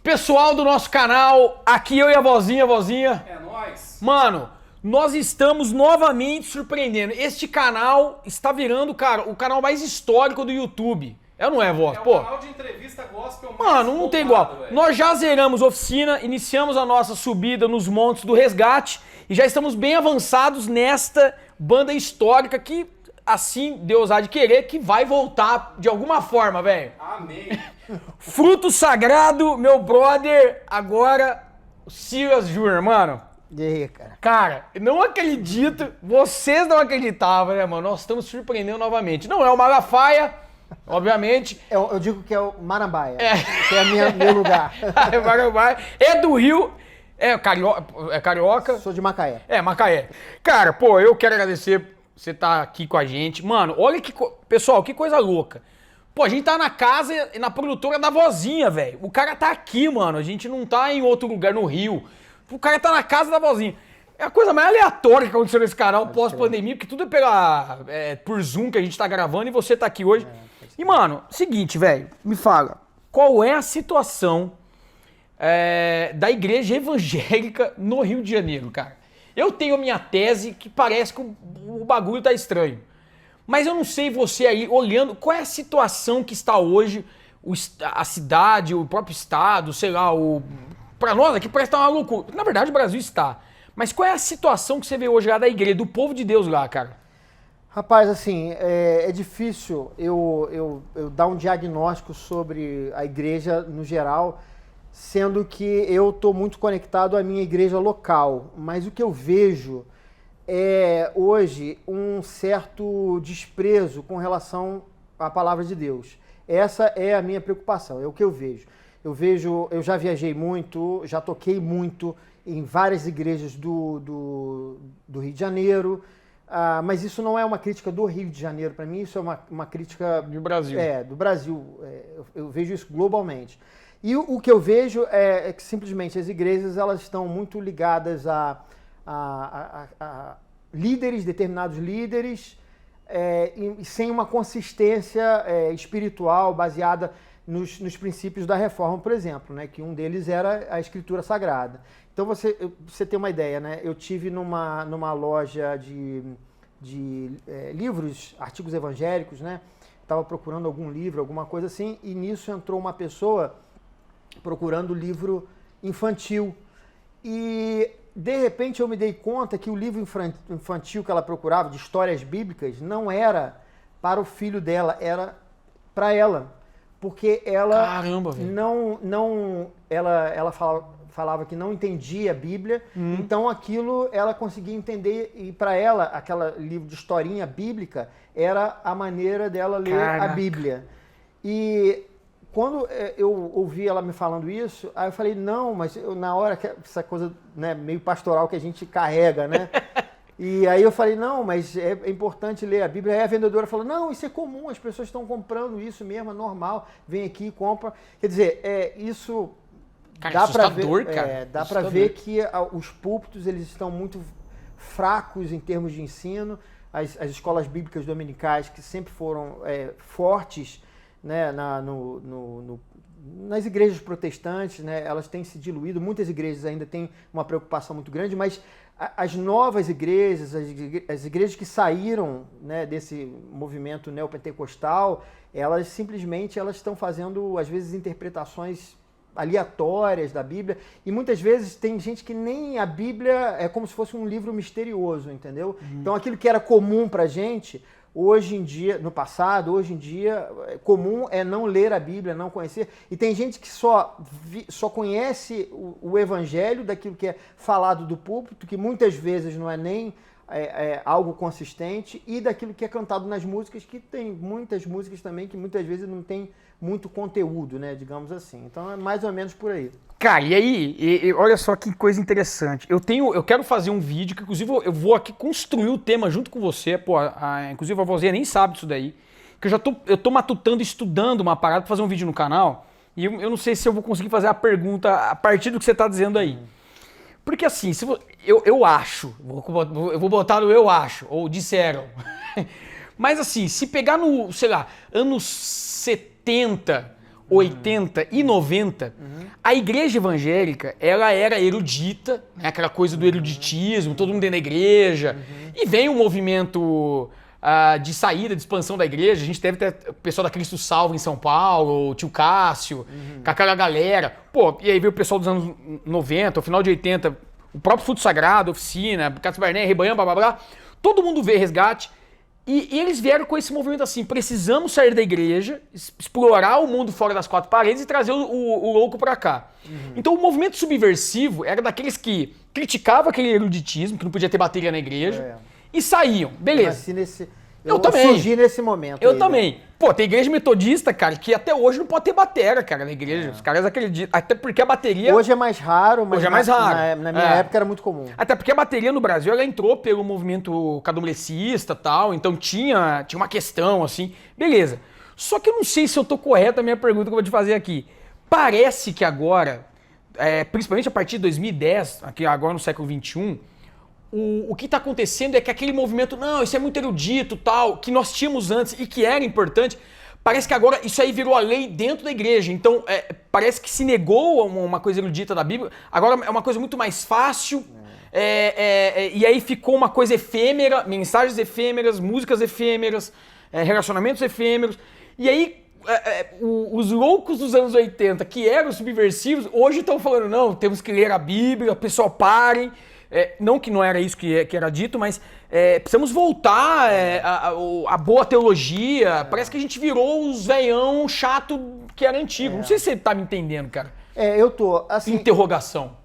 Pessoal do nosso canal, aqui eu e a vozinha. É nóis. Mano, nós estamos novamente surpreendendo. Este canal está virando, cara, o canal mais histórico do YouTube. É ou não é, voz? É Pô, o canal de entrevista gospel mais mano, não tem bombado, igual. velho. Nós já zeramos oficina, iniciamos a nossa subida nos montes do resgate e já estamos bem avançados nesta banda histórica que, assim Deus há de querer, que vai voltar de alguma forma, velho. Amém. Fruto sagrado, meu brother, agora o Silas Júnior, mano. E aí, cara? Cara, não acredito, vocês não acreditavam, né, mano? Nós estamos surpreendendo novamente. Não é o Malafaia, obviamente. Eu digo que é o Marambaia, que é meu lugar. É Malafaia. É do Rio, é carioca. Sou de Macaé. É, Macaé. Cara, pô, eu quero agradecer você estar aqui com a gente. Mano, olha que... Pessoal, que coisa louca. Pô, a gente tá na casa e na produtora da vozinha, velho. O cara tá aqui, mano. A gente não tá em outro lugar, no Rio. O cara tá na casa da vozinha. É a coisa mais aleatória que aconteceu nesse canal pós-pandemia, porque tudo é por Zoom que a gente tá gravando e você tá aqui hoje. E, mano, seguinte, velho, me fala. Qual é a situação da igreja evangélica no Rio de Janeiro, cara? Eu tenho a minha tese que parece que o bagulho tá estranho. Mas eu não sei você aí, olhando, qual é a situação que está hoje, a cidade, o próprio estado, sei lá, pra nós aqui parece que tá uma loucura. Na verdade o Brasil está. Mas qual é a situação que você vê hoje lá da igreja, do povo de Deus lá, cara? Rapaz, assim, é difícil eu dar um diagnóstico sobre a igreja no geral, sendo que eu tô muito conectado à minha igreja local. Mas o que eu vejo é hoje um certo desprezo com relação à palavra de Deus. Essa é a minha preocupação, é o que eu vejo. Eu já viajei muito, já toquei muito em várias igrejas do Rio de Janeiro, mas isso não é uma crítica do Rio de Janeiro para mim, isso é uma crítica do Brasil. Do Brasil. Eu vejo isso globalmente. E o que eu vejo é que simplesmente as igrejas elas estão muito ligadas a líderes, determinados líderes, e sem uma consistência espiritual baseada nos princípios da reforma, por exemplo, né, que um deles era a Escritura Sagrada. Então, você tem uma ideia, né? Eu tive numa loja de livros, artigos evangélicos, né? Estava procurando algum livro, alguma coisa assim, e nisso entrou uma pessoa procurando livro infantil. E de repente eu me dei conta que o livro infantil que ela procurava, de histórias bíblicas, não era para o filho dela, era para ela. Porque ela Caramba, ela falava que não entendia a Bíblia, então aquilo ela conseguia entender, e para ela, aquele livro de historinha bíblica era a maneira dela ler a Bíblia. E quando eu ouvi ela me falando isso, aí eu falei, não, mas na hora, que essa coisa, né, meio pastoral que a gente carrega, né? E aí eu falei, não, mas é importante ler a Bíblia. Aí a vendedora falou, não, isso é comum, as pessoas estão comprando isso mesmo, é normal, vem aqui e compra. Quer dizer, isso cara, dá para ver, cara. Dá para ver que os púlpitos eles estão muito fracos em termos de ensino. As escolas bíblicas dominicais, que sempre foram fortes, né, nas igrejas protestantes, né, elas têm se diluído, muitas igrejas ainda têm uma preocupação muito grande, mas as novas igrejas, as igrejas que saíram, né, desse movimento neopentecostal, elas simplesmente estão fazendo, às vezes, interpretações aleatórias da Bíblia, e muitas vezes tem gente que nem a Bíblia é como se fosse um livro misterioso, entendeu? Então aquilo que era comum pra gente, hoje em dia, no passado, hoje em dia, comum é não ler a Bíblia, não conhecer. E tem gente que só conhece o evangelho daquilo que é falado do púlpito, que muitas vezes não é nem algo consistente, e daquilo que é cantado nas músicas, que tem muitas músicas também que muitas vezes não tem muito conteúdo, né, digamos assim. Então é mais ou menos por aí. Cara, e aí, olha só que coisa interessante. Eu quero fazer um vídeo que, inclusive, eu vou aqui construir o tema junto com você. Pô, inclusive a vozinha nem sabe disso daí. Que eu tô matutando, estudando uma parada pra fazer um vídeo no canal. E eu não sei se eu vou conseguir fazer a pergunta a partir do que você tá dizendo aí. Porque assim, eu acho, eu vou botar no eu acho, ou disseram. Mas assim, se pegar no, sei lá, anos 70, 80 e 90, a igreja evangélica, ela era erudita, né? Aquela coisa do eruditismo, todo mundo dentro da igreja. E vem um movimento de saída, de expansão da igreja. A gente deve ter o pessoal da Cristo Salvo em São Paulo, o tio Cássio, com aquela galera. Pô, e aí veio o pessoal dos anos 90, o final de 80, o próprio Fruto Sagrado, Oficina, Cássio Barnett, Rebanhão, blá blá blá. Todo mundo vê resgate. E eles vieram com esse movimento assim, precisamos sair da igreja, explorar o mundo fora das quatro paredes e trazer o louco pra cá. Então o movimento subversivo era daqueles que criticavam aquele eruditismo, que não podia ter bateria na igreja, e saíam. Beleza. Eu também. surgi nesse momento. Eu aí, também. Né? Pô, tem igreja metodista, cara, que até hoje não pode ter bateria, cara, na igreja. Os caras acreditam. Até porque a bateria... Hoje é mais raro, mas Hoje é mais raro. Na minha época era muito comum. Até porque a bateria no Brasil, ela entrou pelo movimento candomblecista e tal, então tinha uma questão, assim. Beleza. Só que eu não sei se eu tô correto na minha pergunta que eu vou te fazer aqui. Parece que agora, principalmente a partir de 2010, aqui agora no século XXI, o que está acontecendo é que aquele movimento, não, isso é muito erudito, tal, que nós tínhamos antes e que era importante, parece que agora isso aí virou a lei dentro da igreja. Então, parece que se negou uma coisa erudita da Bíblia, agora é uma coisa muito mais fácil, e aí ficou uma coisa efêmera, mensagens efêmeras, músicas efêmeras, relacionamentos efêmeros, e aí os loucos dos anos 80, que eram subversivos, hoje estão falando, não, temos que ler a Bíblia, pessoal, parem. Não que não era isso que era dito, mas precisamos voltar a boa teologia. Parece que a gente virou os veião chato que era antigo. Não sei se você tá me entendendo, cara. Eu tô. Assim, interrogação.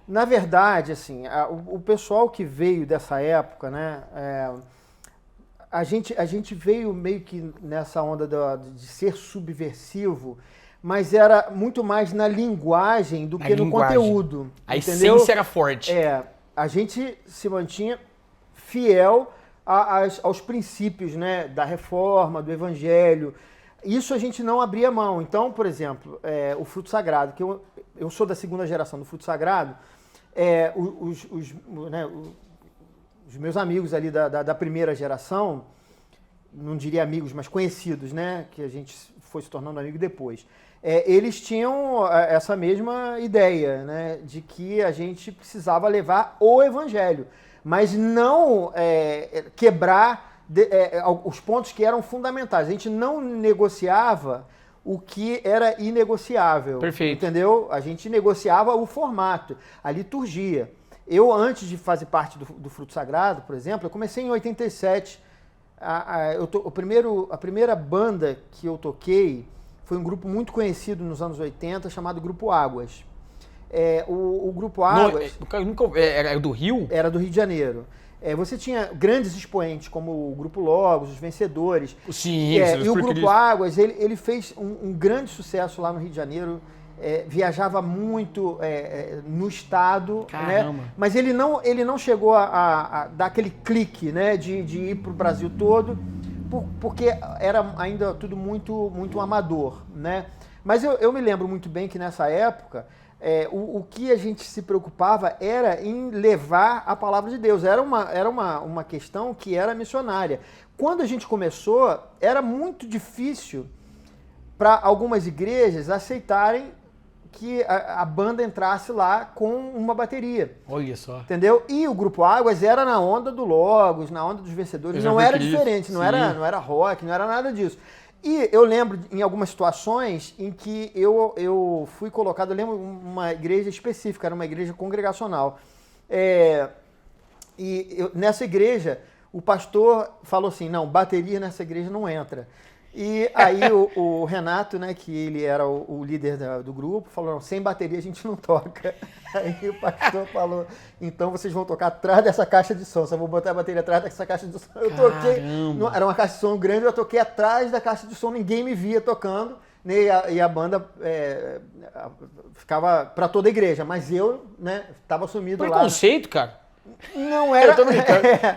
Na verdade, assim, o pessoal que veio dessa época, né? A gente veio meio que nessa onda de ser subversivo, mas era muito mais na linguagem do que no conteúdo. A entendeu? essência era forte. A gente se mantinha fiel aos princípios, né, da reforma, do evangelho. Isso a gente não abria mão. Então, por exemplo, o fruto sagrado, que eu sou da segunda geração do fruto sagrado, os meus amigos ali da primeira geração, não diria amigos, mas conhecidos, né, que a gente foi se tornando amigo depois, eles tinham essa mesma ideia, né, de que a gente precisava levar o evangelho, mas não quebrar os pontos que eram fundamentais. A gente não negociava o que era inegociável. Perfeito. Entendeu? A gente negociava o formato, a liturgia. Eu, antes de fazer parte do Fruto Sagrado, por exemplo, eu comecei em 87. A primeira banda que eu toquei foi um grupo muito conhecido nos anos 80, chamado Grupo Águas. O Grupo Águas... Era do Rio? Era do Rio de Janeiro. Você tinha grandes expoentes, como o Grupo Logos, os Vencedores. Sim, e o Grupo Águas, ele fez um grande sucesso lá no Rio de Janeiro. Viajava muito no estado, né? Mas ele não chegou a dar aquele clique, né, de ir para o Brasil todo, porque era ainda tudo muito, muito amador, né? Mas eu me lembro muito bem que nessa época o que a gente se preocupava era em levar a palavra de Deus. Era uma questão que era missionária. Quando a gente começou, era muito difícil para algumas igrejas aceitarem que a banda entrasse lá com uma bateria. Olha só. Entendeu? E o Grupo Águas era na onda do Logos, na onda dos Vencedores. Não era diferente, não era rock, não era nada disso. E eu lembro em algumas situações em que eu fui colocado, eu lembro uma igreja específica, era uma igreja congregacional. Nessa igreja, o pastor falou assim, não, bateria nessa igreja não entra. E aí o Renato, né, que ele era o líder do grupo, falou, não, sem bateria a gente não toca. Aí o pastor falou, então vocês vão tocar atrás dessa caixa de som, só vou botar a bateria atrás dessa caixa de som. Eu toquei, era uma caixa de som grande, eu toquei atrás da caixa de som, ninguém me via tocando, né, e a banda ficava para toda a igreja, mas eu, né, estava sumido lá. Preconceito, cara? Não era.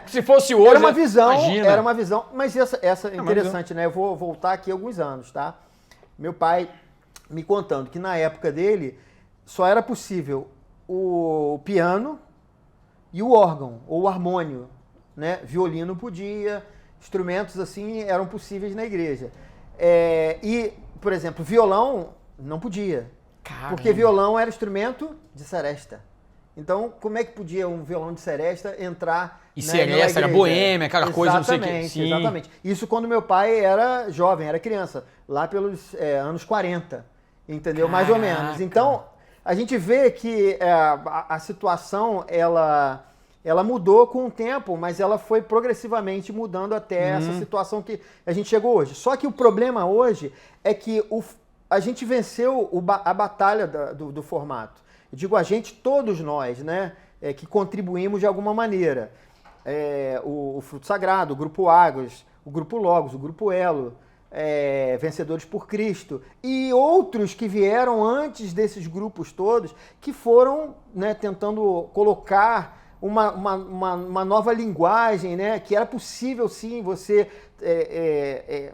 Se fosse hoje. Era uma visão, imagina. Era uma visão. Mas essa é interessante, né? Eu vou voltar aqui alguns anos, tá? Meu pai me contando que na época dele só era possível o piano e o órgão, ou o harmônio. né? Violino podia, instrumentos assim eram possíveis na igreja. E, por exemplo, violão não podia, Caramba. porque violão era instrumento de seresta. Então, como é que podia um violão de seresta entrar E né, seresta era boêmia, aquela coisa, não sei o que. Exatamente, exatamente. Isso quando meu pai era jovem, era criança, lá pelos anos 40, entendeu? Mais ou menos. Então, a gente vê que a situação, ela mudou com o tempo, mas ela foi progressivamente mudando até essa situação que a gente chegou hoje. Só que o problema hoje é que a gente venceu a batalha do formato. Eu digo a gente, todos nós, né, que contribuímos de alguma maneira. O Fruto Sagrado, o Grupo Águas, o Grupo Logos, o Grupo Elo, Vencedores por Cristo e outros que vieram antes desses grupos todos, que foram, né, tentando colocar uma nova linguagem, né, que era possível sim você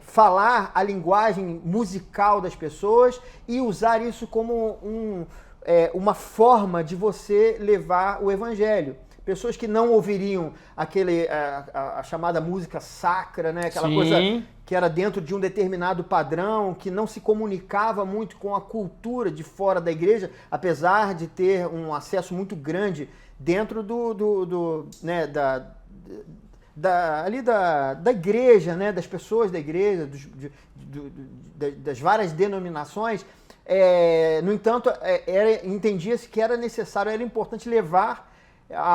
falar a linguagem musical das pessoas e usar isso como uma forma de você levar o evangelho. Pessoas que não ouviriam a chamada música sacra, né? Aquela Sim. coisa que era dentro de um determinado padrão, que não se comunicava muito com a cultura de fora da igreja, apesar de ter um acesso muito grande dentro né, da igreja, né? Das pessoas da igreja, das várias denominações. No entanto, entendia-se que era necessário, era importante levar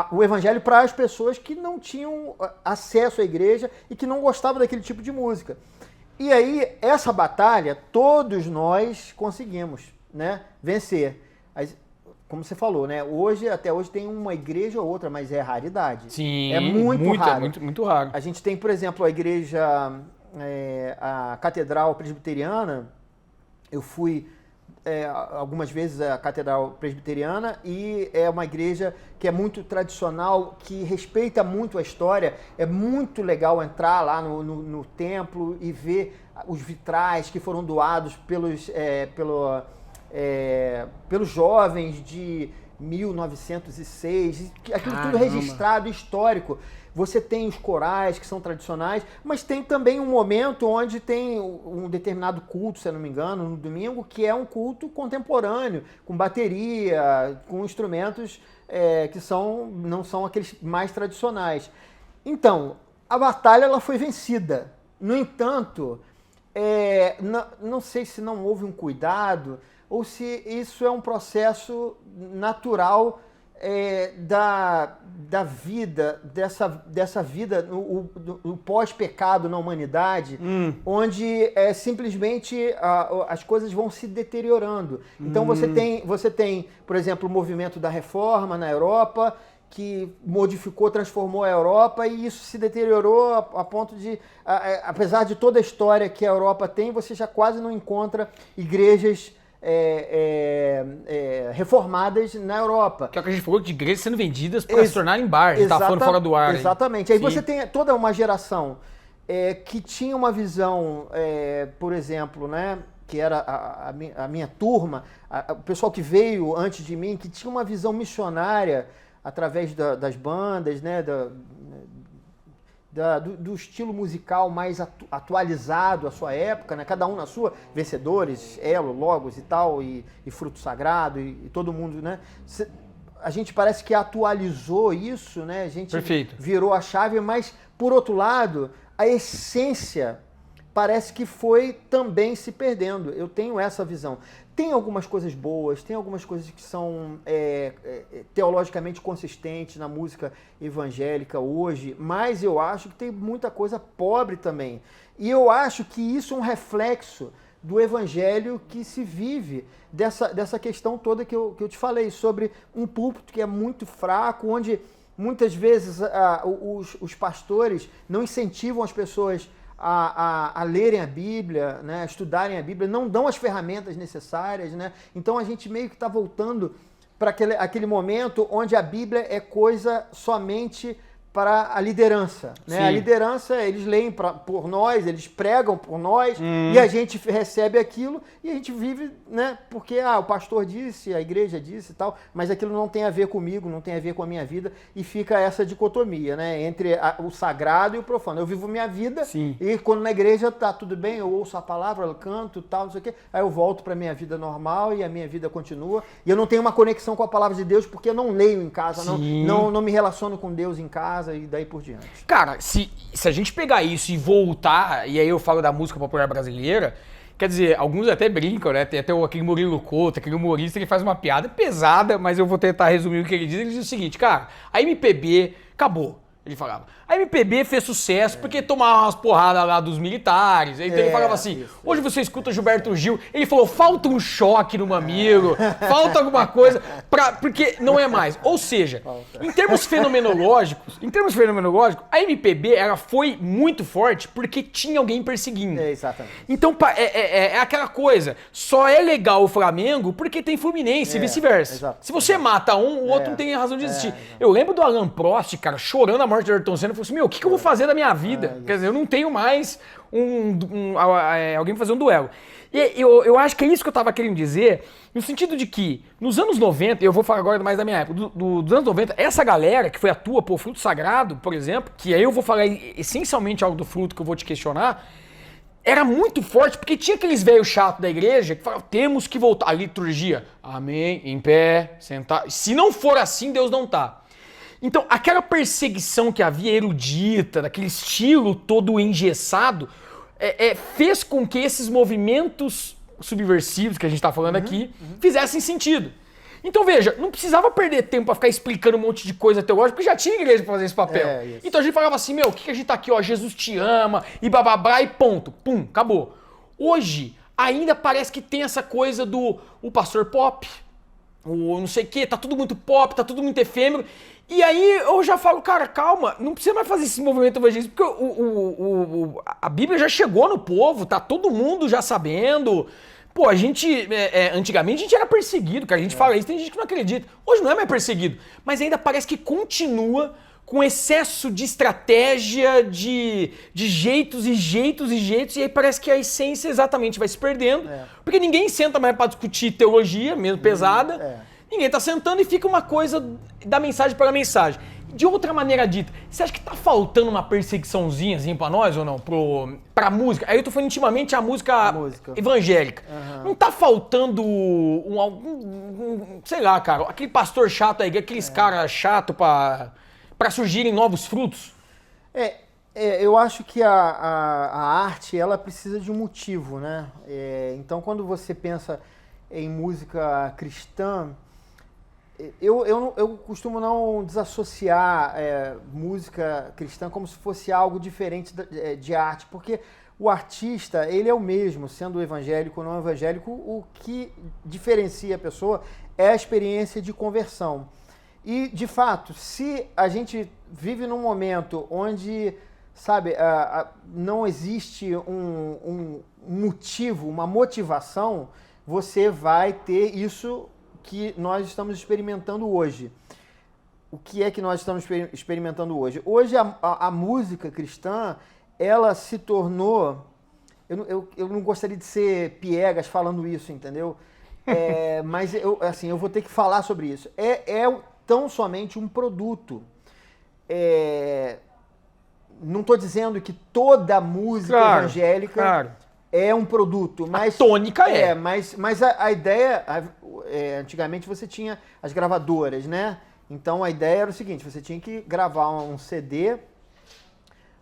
o evangelho para as pessoas que não tinham acesso à igreja e que não gostavam daquele tipo de música. E aí, essa batalha, todos nós conseguimos, né, vencer. Como você falou, né, até hoje tem uma igreja ou outra, mas é raridade. Sim, é muito raro. Muito raro. A gente tem, por exemplo, a igreja, a Catedral Presbiteriana. Eu fui algumas vezes à Catedral Presbiteriana e é uma igreja que é muito tradicional, que respeita muito a história. É muito legal entrar lá no templo e ver os vitrais que foram doados pelos jovens de 1906, aquilo tudo registrado, histórico. Você tem os corais que são tradicionais, mas tem também um momento onde tem um determinado culto, se eu não me engano, no domingo, que é um culto contemporâneo, com bateria, com instrumentos que não são aqueles mais tradicionais. Então, a batalha ela foi vencida. No entanto, não sei se não houve um cuidado ou se isso é um processo natural da vida, dessa vida, no pós-pecado na humanidade, onde simplesmente as coisas vão se deteriorando. Então você tem, por exemplo, o movimento da reforma na Europa, que modificou, transformou a Europa, e isso se deteriorou a ponto de, apesar de toda a história que a Europa tem, você já quase não encontra igrejas reformadas na Europa. Que é o que a gente falou de igrejas sendo vendidas para se tornarem bar. A gente tá falando fora do ar. Exatamente. Aí Sim. você tem toda uma geração que tinha uma visão, por exemplo, né, que era a minha turma, o pessoal que veio antes de mim, que tinha uma visão missionária através das bandas, né, do estilo musical mais atualizado à sua época, né? Cada um na sua, Vencedores, Elo, Logos e tal, e Fruto Sagrado, e todo mundo, né? A gente parece que atualizou isso, né? A gente virou a chave, mas, por outro lado, a essência parece que foi também se perdendo. Eu tenho essa visão. Tem algumas coisas boas, tem algumas coisas que são teologicamente consistentes na música evangélica hoje, mas eu acho que tem muita coisa pobre também. E eu acho que isso é um reflexo do evangelho que se vive, dessa questão toda que eu te falei, sobre um púlpito que é muito fraco, onde muitas vezes os pastores não incentivam as pessoas a lerem a Bíblia, né, a estudarem a Bíblia, não dão as ferramentas necessárias, né? Então a gente meio que está voltando para aquele momento onde a Bíblia é coisa somente para a liderança, né? Sim. A liderança, eles leem por nós, eles pregam por nós, e a gente recebe aquilo e a gente vive, né? Porque o pastor disse, a igreja disse e tal, mas aquilo não tem a ver comigo, não tem a ver com a minha vida, e fica essa dicotomia, né? Entre o sagrado e o profano. Eu vivo minha vida, Sim. e quando na igreja tá tudo bem, eu ouço a palavra, eu canto, tal, não sei o quê, aí eu volto para minha vida normal e a minha vida continua, e eu não tenho uma conexão com a palavra de Deus porque eu não leio em casa, não me relaciono com Deus em casa e daí por diante. Cara, se a gente pegar isso e voltar, e aí eu falo da música popular brasileira, quer dizer, alguns até brincam, né? Tem até aquele Murilo Couto, aquele humorista que faz uma piada pesada, mas eu vou tentar resumir o que ele diz. Ele diz o seguinte, cara, a MPB acabou. Ele falava, a MPB fez sucesso porque tomava umas porradas lá dos militares. Então ele falava assim, hoje você escuta Gilberto Gil, ele falou, falta um choque no mamilo, falta alguma coisa, porque não é mais. Ou seja, em termos fenomenológicos, a MPB ela foi muito forte porque tinha alguém perseguindo. Exatamente. Então é aquela coisa, só é legal o Flamengo porque tem Fluminense e vice-versa. Se você mata um, o outro não tem razão de existir. Eu lembro do Alan Prost, cara, chorando a morte do Ayrton Senna, falou assim, o que eu vou fazer da minha vida? Quer dizer, eu não tenho mais alguém pra fazer um duelo. E eu acho que é isso que eu tava querendo dizer, no sentido de que, nos anos 90, e eu vou falar agora mais da minha época, dos anos 90, essa galera que foi a tua, pô, Fruto Sagrado, por exemplo, que aí eu vou falar essencialmente algo do Fruto que eu vou te questionar, era muito forte, porque tinha aqueles velhos chatos da igreja que falavam, temos que voltar. A liturgia, amém, em pé, sentar. Se não for assim, Deus não tá. Então, aquela perseguição que havia erudita, daquele estilo todo engessado, fez com que esses movimentos subversivos que a gente está falando aqui fizessem sentido. Então, veja, não precisava perder tempo para ficar explicando um monte de coisa teológica, porque já tinha igreja para fazer esse papel. Então a gente falava assim, o que a gente tá aqui, ó, Jesus te ama, e bababá, e ponto. Pum, acabou. Hoje, ainda parece que tem essa coisa do o pastor pop, o não sei o quê, tá tudo muito pop, tá tudo muito efêmero. E aí eu já falo, cara, calma, não precisa mais fazer esse movimento evangelístico, porque a Bíblia já chegou no povo, tá todo mundo já sabendo. Pô, a gente, antigamente a gente era perseguido, cara, a gente fala isso, tem gente que não acredita. Hoje não é mais perseguido, mas ainda parece que continua com excesso de estratégia, de jeitos, e aí parece que a essência exatamente vai se perdendo, porque ninguém senta mais pra discutir teologia, mesmo pesada, ninguém tá sentando e fica uma coisa da mensagem para a mensagem. De outra maneira dita, você acha que tá faltando uma perseguiçãozinha assim, pra nós ou não? Pra música? Aí eu tô falando intimamente a música evangélica. Não tá faltando sei lá, cara, aquele pastor chato aí, aqueles caras chatos pra surgirem novos frutos? Eu acho que a arte, ela precisa de um motivo, né? Então, quando você pensa em música cristã, eu costumo não desassociar música cristã como se fosse algo diferente de arte, porque o artista, ele é o mesmo, sendo evangélico ou não evangélico, o que diferencia a pessoa é a experiência de conversão. E, de fato, se a gente vive num momento onde, sabe, não existe um motivo, uma motivação, você vai ter isso que nós estamos experimentando hoje. O que é que nós estamos experimentando hoje? Hoje a música cristã, ela se tornou... Eu não gostaria de ser piegas falando isso, entendeu? Mas eu vou ter que falar sobre isso. Tão somente um produto. Não estou dizendo que toda música evangélica é um produto, mas a tônica mas a ideia, antigamente você tinha as gravadoras, né? Então a ideia era o seguinte, você tinha que gravar um CD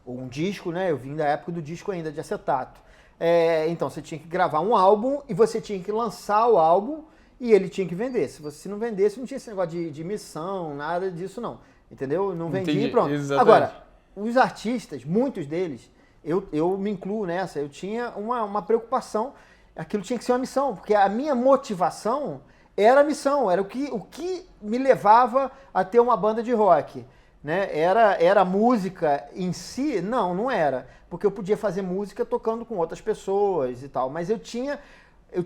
ou um disco, né? Eu vim da época do disco ainda, de acetato. Então você tinha que gravar um álbum e você tinha que lançar o álbum e ele tinha que vender. Se você não vendesse, não tinha esse negócio de missão, nada disso não. Entendeu? Não vendia e pronto. Exatamente. Agora, os artistas, muitos deles, eu me incluo nessa, eu tinha uma preocupação, aquilo tinha que ser uma missão, porque a minha motivação era a missão, era o que me levava a ter uma banda de rock. Né? Era a música em si? Não era, porque eu podia fazer música tocando com outras pessoas e tal, mas eu tinha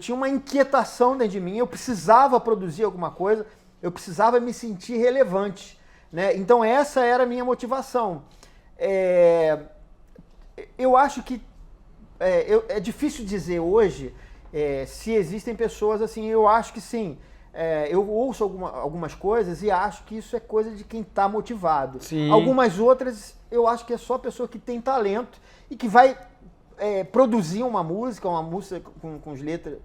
uma inquietação dentro de mim, eu precisava produzir alguma coisa, eu precisava me sentir relevante. né? Então essa era a minha motivação. Eu acho que é difícil dizer hoje se existem pessoas assim. Eu acho que sim. Eu ouço algumas coisas e acho que isso é coisa de quem está motivado. Sim. Algumas outras eu acho que é só pessoa que tem talento e que vai produzir uma música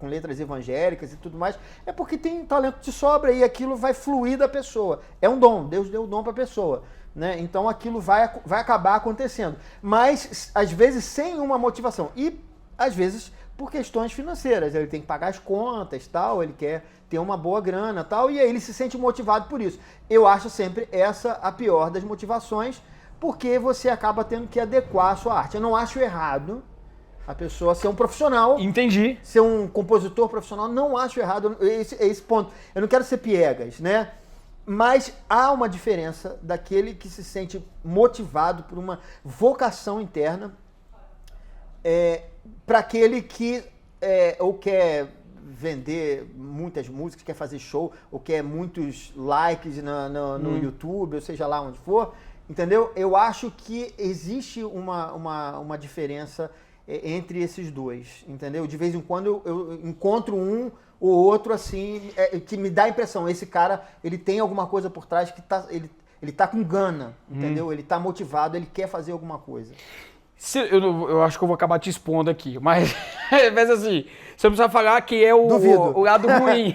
com letras evangélicas e tudo mais, é porque tem talento de sobra e aquilo vai fluir da pessoa. É um dom, Deus deu o dom para a pessoa. Né? Então aquilo vai acabar acontecendo. Mas, às vezes, sem uma motivação. E, às vezes, por questões financeiras. Ele tem que pagar as contas, tal, ele quer ter uma boa grana, tal, e aí ele se sente motivado por isso. Eu acho sempre essa a pior das motivações, porque você acaba tendo que adequar a sua arte. Eu não acho errado a pessoa ser um profissional. Entendi. Ser um compositor profissional, não acho errado. Esse ponto. Eu não quero ser piegas, né? Mas há uma diferença daquele que se sente motivado por uma vocação interna para aquele que ou quer vender muitas músicas, quer fazer show, ou quer muitos likes no YouTube, ou seja lá onde for, entendeu? Eu acho que existe uma diferença entre esses dois, entendeu? De vez em quando eu encontro um ou outro assim, que me dá a impressão, esse cara, ele tem alguma coisa por trás que ele tá com gana, entendeu? Ele tá motivado, ele quer fazer alguma coisa. Eu acho que eu vou acabar te expondo aqui, mas assim, você não precisa falar que é o lado ruim.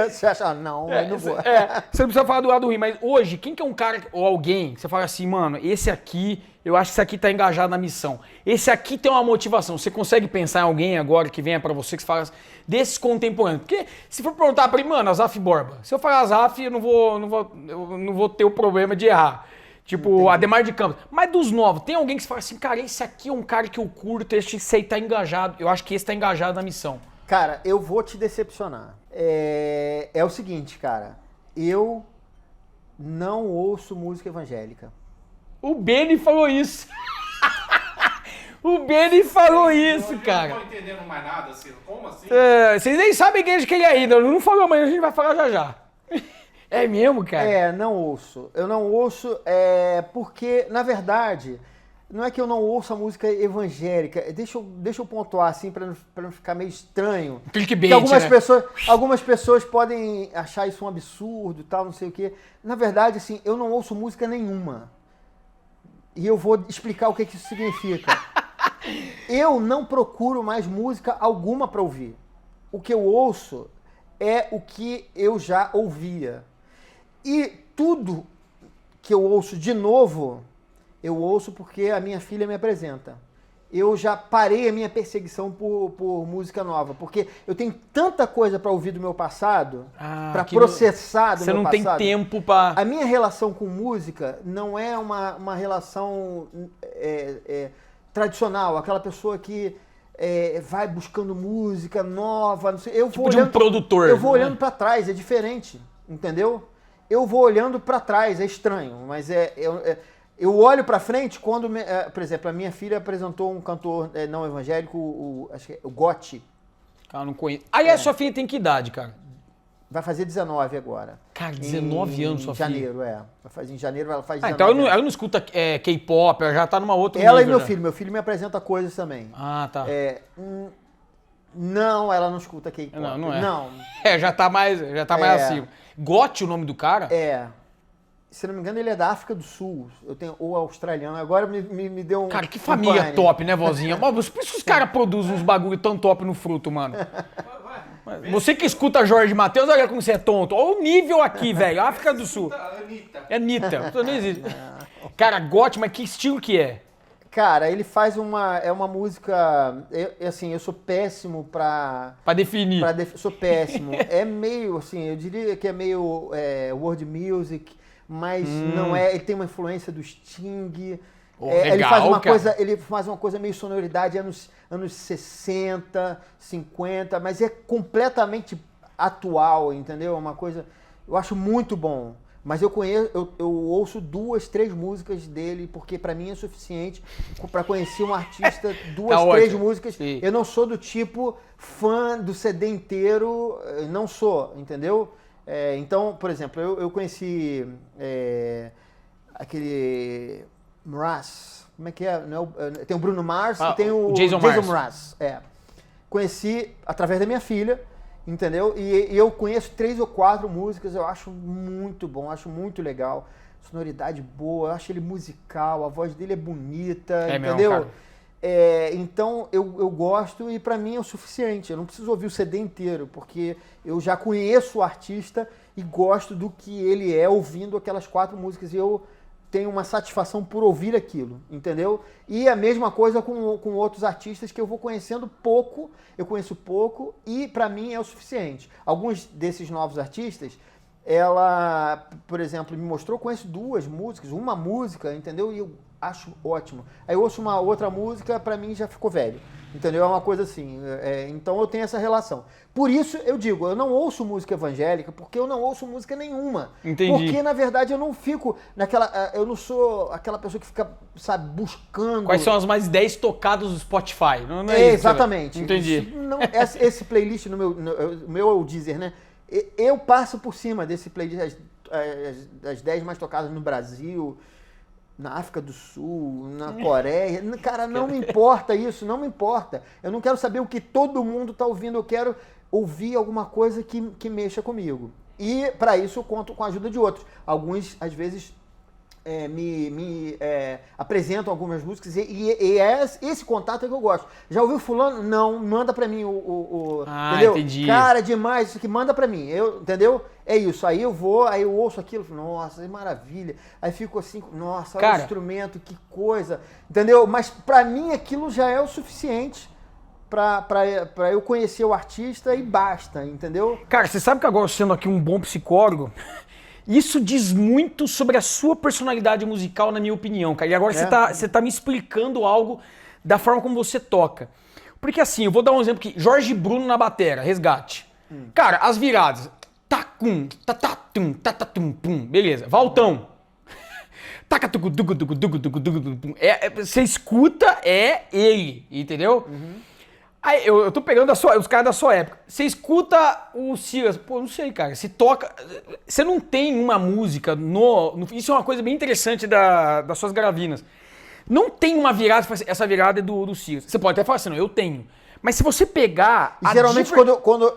Você acha, não, eu não vou. Você não precisa falar do lado ruim, mas hoje, quem que é um cara ou alguém, você fala assim, mano, esse aqui, eu acho que esse aqui tá engajado na missão. Esse aqui tem uma motivação. Você consegue pensar em alguém agora que venha pra você, que você fala desses contemporâneos? Porque se for perguntar pra mim, mano, Azaf Borba, se eu falar Azaf, eu não vou ter o problema de errar. Tipo, entendi. Ademar de Campos. Mas dos novos, tem alguém que você fala assim, cara, esse aqui é um cara que eu curto, esse aí tá engajado. Eu acho que esse tá engajado na missão. Cara, eu vou te decepcionar. É o seguinte, cara. Eu não ouço música evangélica. O Benny falou isso. O Benny falou isso, cara. Eu não tô entendendo mais nada, assim. Como assim? Vocês nem sabem a igreja que ele é ainda. Não falou, mas a gente vai falar já já. É mesmo, cara? Não ouço. Eu não ouço porque, na verdade, não é que eu não ouço a música evangélica. Deixa eu pontuar assim pra não ficar meio estranho. Clickbait, algumas pessoas podem achar isso um absurdo e tal, não sei o quê. Na verdade, assim, eu não ouço música nenhuma. E eu vou explicar o que isso significa. Eu não procuro mais música alguma pra ouvir. O que eu ouço é o que eu já ouvia. E tudo que eu ouço de novo, eu ouço porque a minha filha me apresenta. Eu já parei a minha perseguição por música nova, porque eu tenho tanta coisa para ouvir do meu passado, para processar do meu passado. Você não tem tempo para... A minha relação com música não é uma relação tradicional, aquela pessoa que vai buscando música nova, não sei. Eu tipo vou olhando, de um produtor. Eu vou olhando para trás, é diferente, entendeu? Eu vou olhando para trás, é estranho, mas eu olho para frente quando, por exemplo, a minha filha apresentou um cantor não evangélico, acho que é o Gotti. Cara, não conheço. Aí a sua filha tem que idade, cara? Vai fazer 19 agora. Cara, 19 anos sua filha? Em janeiro, em janeiro ela faz 19 então ela não escuta K-pop, ela já tá numa outra nível. Ela e meu filho me apresenta coisas também. Ah, tá. Não, ela não escuta K-pop. Não é. Não. Já tá mais acima. Gotti, o nome do cara? Se não me engano, ele é da África do Sul. Ou australiano. Agora me deu um... Cara, que família top, né, vozinha? Por isso que os caras produzem uns bagulho tão top no fruto, mano. Você que escuta Jorge Mateus, olha como você é tonto. Olha o nível aqui, velho. África do Sul. É Anitta. Não existe. Cara, Gotti, mas que estilo que é? Cara, ele faz uma música... eu sou péssimo pra definir. Sou péssimo. É meio, assim, eu diria que é meio world music, mas não é... Ele tem uma influência do Sting. Legal, ele faz uma coisa meio sonoridade anos 60, 50, mas é completamente atual, entendeu? Uma coisa... Eu acho muito bom. Mas eu ouço 2, 3 músicas dele, porque pra mim é suficiente pra conhecer um artista, 2, 3 músicas. Sim. Eu não sou do tipo fã do CD inteiro, não sou, entendeu? Então, por exemplo, eu conheci aquele Mraz, como é que é? Não é tem o Bruno Mars e tem o Jason Mraz. Conheci através da minha filha, entendeu? E eu conheço 3 ou 4 músicas, eu acho muito bom, acho muito legal. Sonoridade boa, eu acho ele musical, a voz dele é bonita, entendeu? Mesmo, Então eu gosto e pra mim é o suficiente. Eu não preciso ouvir o CD inteiro, porque eu já conheço o artista e gosto do que ele é ouvindo aquelas 4 músicas. E eu tenho uma satisfação por ouvir aquilo, entendeu? E a mesma coisa com outros artistas que eu vou conhecendo pouco, eu conheço pouco e pra mim é o suficiente. Alguns desses novos artistas, ela, por exemplo, me mostrou, eu conheço 2 músicas, uma música, entendeu? E eu acho ótimo. Aí eu ouço uma outra música, pra mim já ficou velho, entendeu? É uma coisa assim. Então eu tenho essa relação. Por isso eu digo, eu não ouço música evangélica, porque eu não ouço música nenhuma. Entendi. Porque, na verdade, eu não fico naquela... Eu não sou aquela pessoa que fica, sabe, buscando... Quais são as mais 10 tocadas do Spotify? Não é isso, exatamente. Entendi. Isso não, esse playlist no meu é o Deezer, né? Eu passo por cima desse playlist, as 10 mais tocadas no Brasil, na África do Sul, na Coreia. Cara, não me importa isso, não me importa. Eu não quero saber o que todo mundo está ouvindo, eu quero ouvir alguma coisa que mexa comigo. E para isso eu conto com a ajuda de outros. Alguns, às vezes, me apresentam algumas músicas e esse contato é que eu gosto. Já ouviu fulano? Não, manda pra mim entendeu? Entendi. Cara, demais, isso aqui manda pra mim, entendeu? É isso, aí eu vou, aí eu ouço aquilo, nossa, que maravilha. Aí fico assim, nossa, olha o instrumento, que coisa, entendeu? Mas pra mim aquilo já é o suficiente pra eu conhecer o artista e basta, entendeu? Cara, você sabe que agora, sendo aqui um bom psicólogo, isso diz muito sobre a sua personalidade musical, na minha opinião, cara. E agora você tá me explicando algo da forma como você toca. Porque assim, eu vou dar um exemplo aqui. Jorge Bruno na batera, Resgate. Cara, as viradas. Tacum, tatatum, tatatum, pum. Beleza. Valtão. Você escuta, é ele, entendeu? Aí, eu tô pegando os caras da sua época. Você escuta o Silas, pô, não sei, cara. Se toca. Você não tem uma música isso é uma coisa bem interessante das suas gravinas. Não tem uma virada, essa virada é do Silas. Você pode até falar assim, não, eu tenho. Mas se você pegar. Geralmente, quando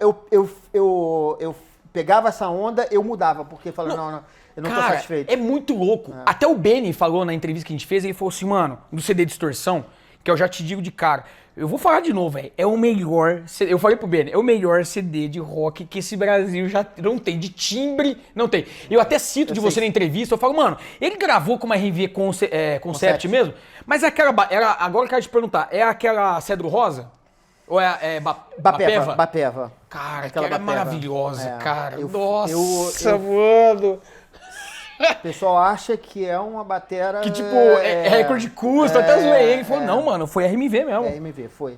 eu pegava essa onda, eu mudava, porque falava, não, eu não tô satisfeito. É muito louco. Até o Benny falou na entrevista que a gente fez, ele falou assim, mano, do CD Distorção, que eu já te digo de cara. Eu vou falar de novo, velho. É o melhor. Eu falei pro Ben, é o melhor CD de rock que esse Brasil já não tem. De timbre, não tem. Eu até cito de você na entrevista, eu falo, mano, ele gravou com uma RV Concept mesmo? Mas agora eu quero te perguntar, é aquela Cedro Rosa? Ou é Bapeva? Bapeva. Cara, aquela era maravilhosa, cara. Nossa, mano. O pessoal acha que é uma batera... Que tipo, é recorde de custo, até zoei. Ele falou, não, mano, foi RMV mesmo. RMV, foi.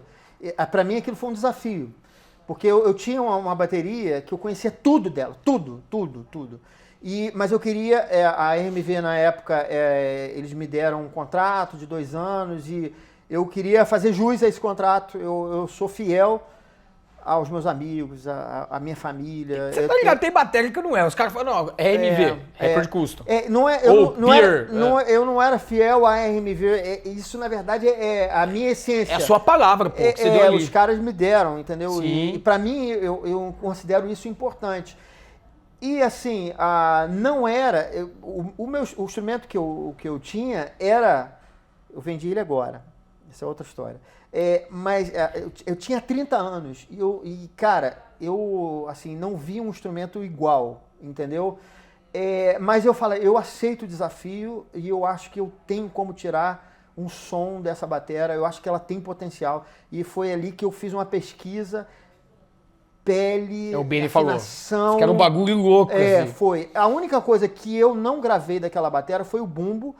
Pra mim aquilo foi um desafio. Porque eu tinha uma bateria que eu conhecia tudo dela, tudo. Mas eu queria, a RMV na época, eles me deram um contrato de 2 anos e eu queria fazer jus a esse contrato. Eu sou fiel aos meus amigos, à minha família. Você tá ligado? Tem bateria que não é. Os caras falam, não, é RMV, recorde de custo. Eu não era fiel à RMV. Isso, na verdade, é a minha essência. É a sua palavra, pô, que você deu ali. Os caras me deram, entendeu? Sim. E pra mim, eu considero isso importante. E assim, não era... O instrumento que eu tinha era... Eu vendi ele agora. Essa é outra história. Mas eu tinha 30 anos cara, eu assim, não vi um instrumento igual, entendeu? Mas eu falei, eu aceito o desafio e eu acho que eu tenho como tirar um som dessa batera, eu acho que ela tem potencial. E foi ali que eu fiz uma pesquisa, pele, o Benny afinação. Falou. Que era um bagulho louco. Assim. Foi. A única coisa que eu não gravei daquela batera foi o bumbo,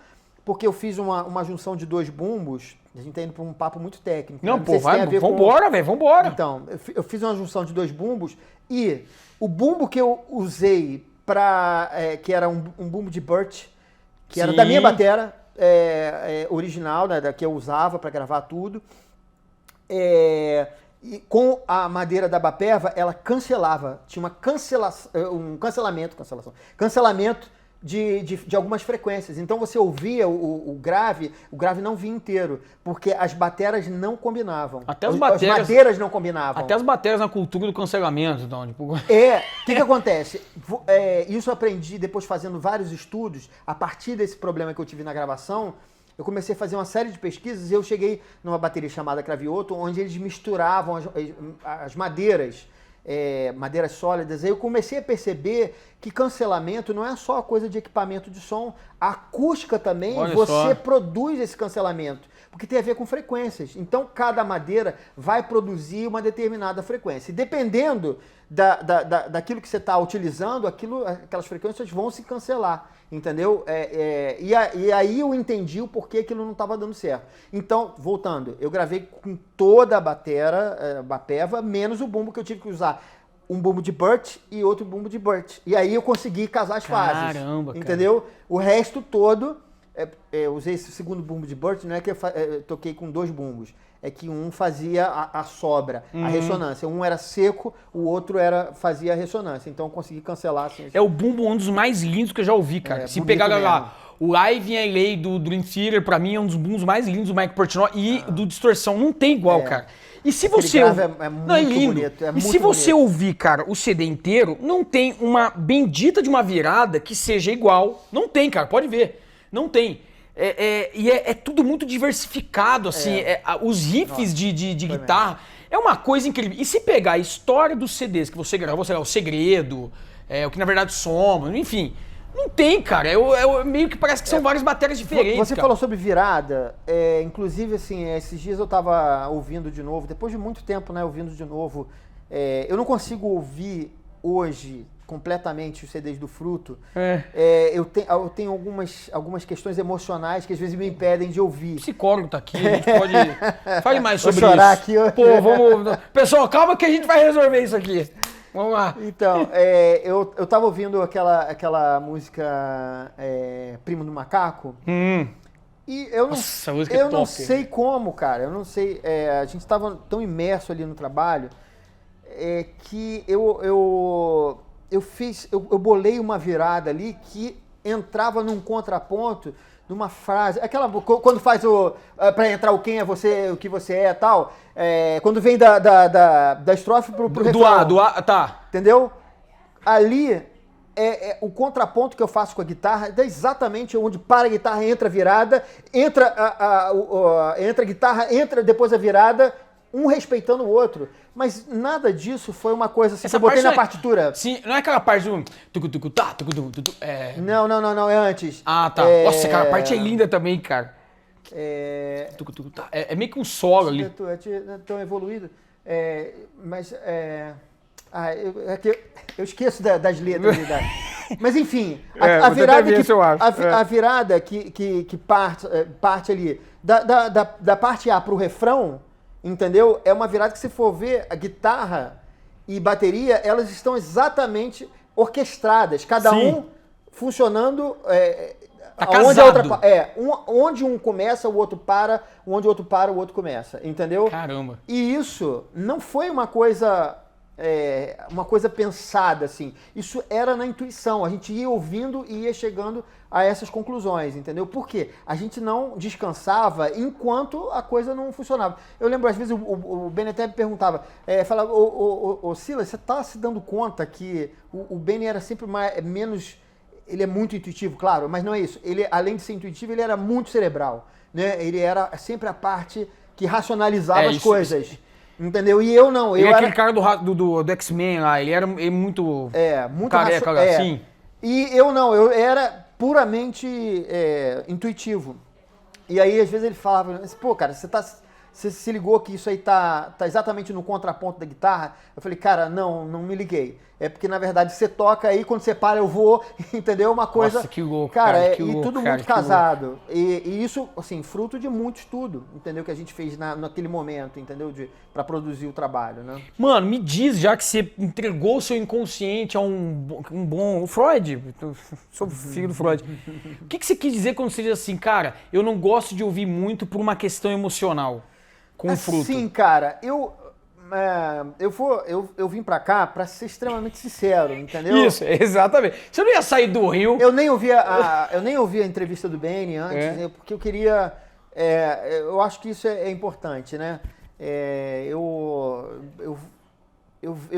porque eu fiz uma junção de 2 bumbos. A gente tá indo pra um papo muito técnico. Não, pô, vambora, velho, vambora. Então, eu fiz uma junção de 2 bumbos e o bumbo que eu usei que era um bumbo de Birch, que era da minha batera original, né, da que eu usava pra gravar tudo, E com a madeira da Bapeva, ela cancelava, tinha cancelamento de algumas frequências. Então você ouvia o grave não vinha inteiro, porque as bateras não combinavam. Até as madeiras não combinavam. Até as baterias na cultura do cancelamento, então, tipo... O que acontece? Isso eu aprendi depois fazendo vários estudos, a partir desse problema que eu tive na gravação. Eu comecei a fazer uma série de pesquisas e eu cheguei numa bateria chamada Cravioto, onde eles misturavam as madeiras, madeiras sólidas. Aí eu comecei a perceber que cancelamento não é só a coisa de equipamento de som, a acústica também, você produz esse cancelamento, porque tem a ver com frequências. Então cada madeira vai produzir uma determinada frequência. E dependendo daquilo que você está utilizando, aquelas frequências vão se cancelar. Entendeu? E aí eu entendi o porquê aquilo não estava dando certo. Então, voltando, eu gravei com toda a Bapeva, menos o bumbo que eu tive que usar. Um bumbo de Burt e outro bumbo de Burt. E aí eu consegui casar as fases. Caramba, entendeu? Cara. O resto todo, eu usei esse segundo bumbo de Burt, não é que eu toquei com 2 bumbos. É que um fazia a sobra, a ressonância. Um era seco, o outro fazia a ressonância. Então eu consegui cancelar. Assim, o bumbo um dos mais lindos que eu já ouvi, cara. Se pegar lá, o Live in LA do Dream Theater, pra mim, é um dos bumbos mais lindos do Mike Portnoy. E do Distorção não tem igual, cara. E se você bonito, e se você ouvir, cara, o CD inteiro, não tem uma bendita de uma virada que seja igual. Não tem, cara, pode ver. Não tem. E é tudo muito diversificado, assim, os riffs de guitarra, é uma coisa incrível. E se pegar a história dos CDs que você gravou, sei lá, O Segredo, o que na verdade somos, enfim, não tem, cara, meio que parece que são várias matérias diferentes. Você falou sobre virada, inclusive, assim, esses dias eu tava ouvindo de novo, depois de muito tempo, né, ouvindo de novo, eu não consigo ouvir hoje completamente os CDs do Fruto. Eu tenho algumas questões emocionais que às vezes me impedem de ouvir. O psicólogo tá aqui, a gente pode... Fale mais sobre Vou chorar isso. Aqui hoje. Pô, vamos... Pessoal, calma que a gente vai resolver isso aqui. Vamos lá. Então, eu tava ouvindo aquela música Primo do Macaco. E eu não, Nossa, a música é top. Não sei como, cara. Eu não sei. A gente tava tão imerso ali no trabalho que eu bolei uma virada ali que entrava num contraponto de uma frase, quando faz pra entrar o quem é você, o que você é e tal, quando vem da estrofe pro refrão. Tá. Entendeu? Ali, o contraponto que eu faço com a guitarra é exatamente onde para a guitarra, entra a virada, entra a guitarra, entra depois a virada, um respeitando o outro. Mas nada disso foi uma coisa assim que eu botei na partitura. Sim, não é aquela parte do... Não, é antes. Ah, tá. Nossa, cara, a parte é linda também, cara. É meio que um solo ali. É tão evoluído. Eu esqueço das letras. Mas enfim, a virada que parte ali, da parte A pro refrão, entendeu? É uma virada que, se for ver, a guitarra e bateria, elas estão exatamente orquestradas, cada um funcionando tá onde a outra onde um começa, o outro para, onde o outro para, o outro começa, entendeu? Caramba. E isso não foi uma coisa pensada, assim. Isso era na intuição. A gente ia ouvindo e ia chegando a essas conclusões, entendeu? Por quê? A gente não descansava enquanto a coisa não funcionava. Eu lembro, às vezes, o Benny até me perguntava, falava, Silas, você tá se dando conta que o Benny era sempre menos... Ele é muito intuitivo, claro, mas não é isso. Ele, além de ser intuitivo, ele era muito cerebral, né? Ele era sempre a parte que racionalizava as coisas. Entendeu? E eu não. Ele é aquele cara do X-Men lá, ele era muito... muito careca, assim. E eu não, eu era puramente intuitivo. E aí, às vezes, ele falava, pô, cara, você se ligou que isso aí tá exatamente no contraponto da guitarra? Eu falei, cara, não me liguei. É porque, na verdade, você toca aí, quando você para, eu vou, entendeu? Uma coisa... Nossa, que louco, cara. Que louco, tudo cara, muito casado. E isso, assim, fruto de muito estudo, entendeu? Que a gente fez naquele momento, entendeu? Pra produzir o trabalho, né? Mano, me diz, já que você entregou o seu inconsciente a um bom... O Freud, eu sou filho do Freud. O que você quis dizer quando você diz assim, cara, eu não gosto de ouvir muito por uma questão emocional com o Fruto? Sim, cara, eu vim pra cá pra ser extremamente sincero, entendeu? Isso, exatamente. Você não ia sair do Rio. Eu nem ouvi a entrevista do Benny antes, né, porque eu queria. Eu acho que isso é importante, né? Eu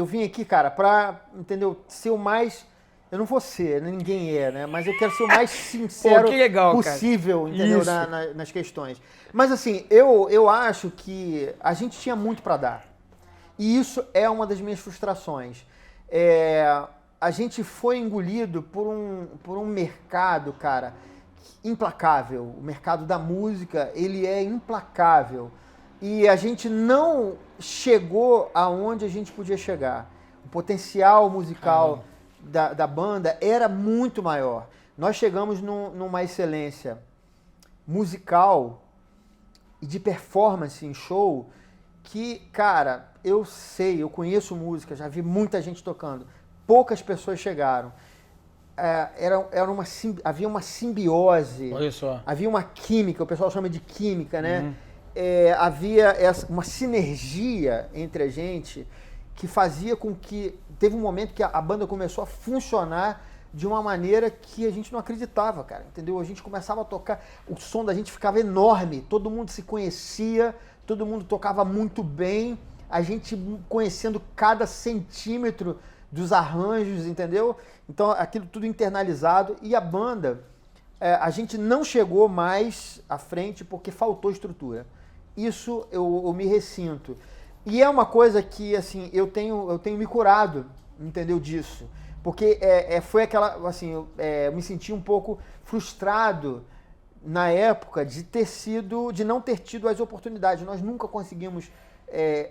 vim aqui, cara, pra, entendeu, ser o mais. Eu não vou ser, ninguém né? Mas eu quero ser o mais sincero que legal, possível, cara. entendeu? Isso. Nas questões. Mas assim, eu acho que a gente tinha muito pra dar. E isso é uma das minhas frustrações. A gente foi engolido por um mercado, cara, implacável. O mercado da música, ele é implacável. E a gente não chegou aonde a gente podia chegar. O potencial musical da banda era muito maior. Nós chegamos numa excelência musical e de performance em show que, cara, eu conheço música, já vi muita gente tocando. Poucas pessoas chegaram. Havia uma simbiose, Olha só. havia uma química, o pessoal chama de química, né? Havia uma sinergia entre a gente que fazia com que... Teve um momento que a banda começou a funcionar de uma maneira que a gente não acreditava, cara, entendeu? A gente começava a tocar, o som da gente ficava enorme, todo mundo se conhecia, todo mundo tocava muito bem, a gente conhecendo cada centímetro dos arranjos, entendeu? Então, aquilo tudo internalizado. E a banda, a gente não chegou mais à frente porque faltou estrutura. Isso eu me ressinto. E é uma coisa que, assim, eu tenho me curado, entendeu, disso. Porque foi aquela, assim, eu me senti um pouco frustrado na época de não ter tido as oportunidades. Nós nunca conseguimos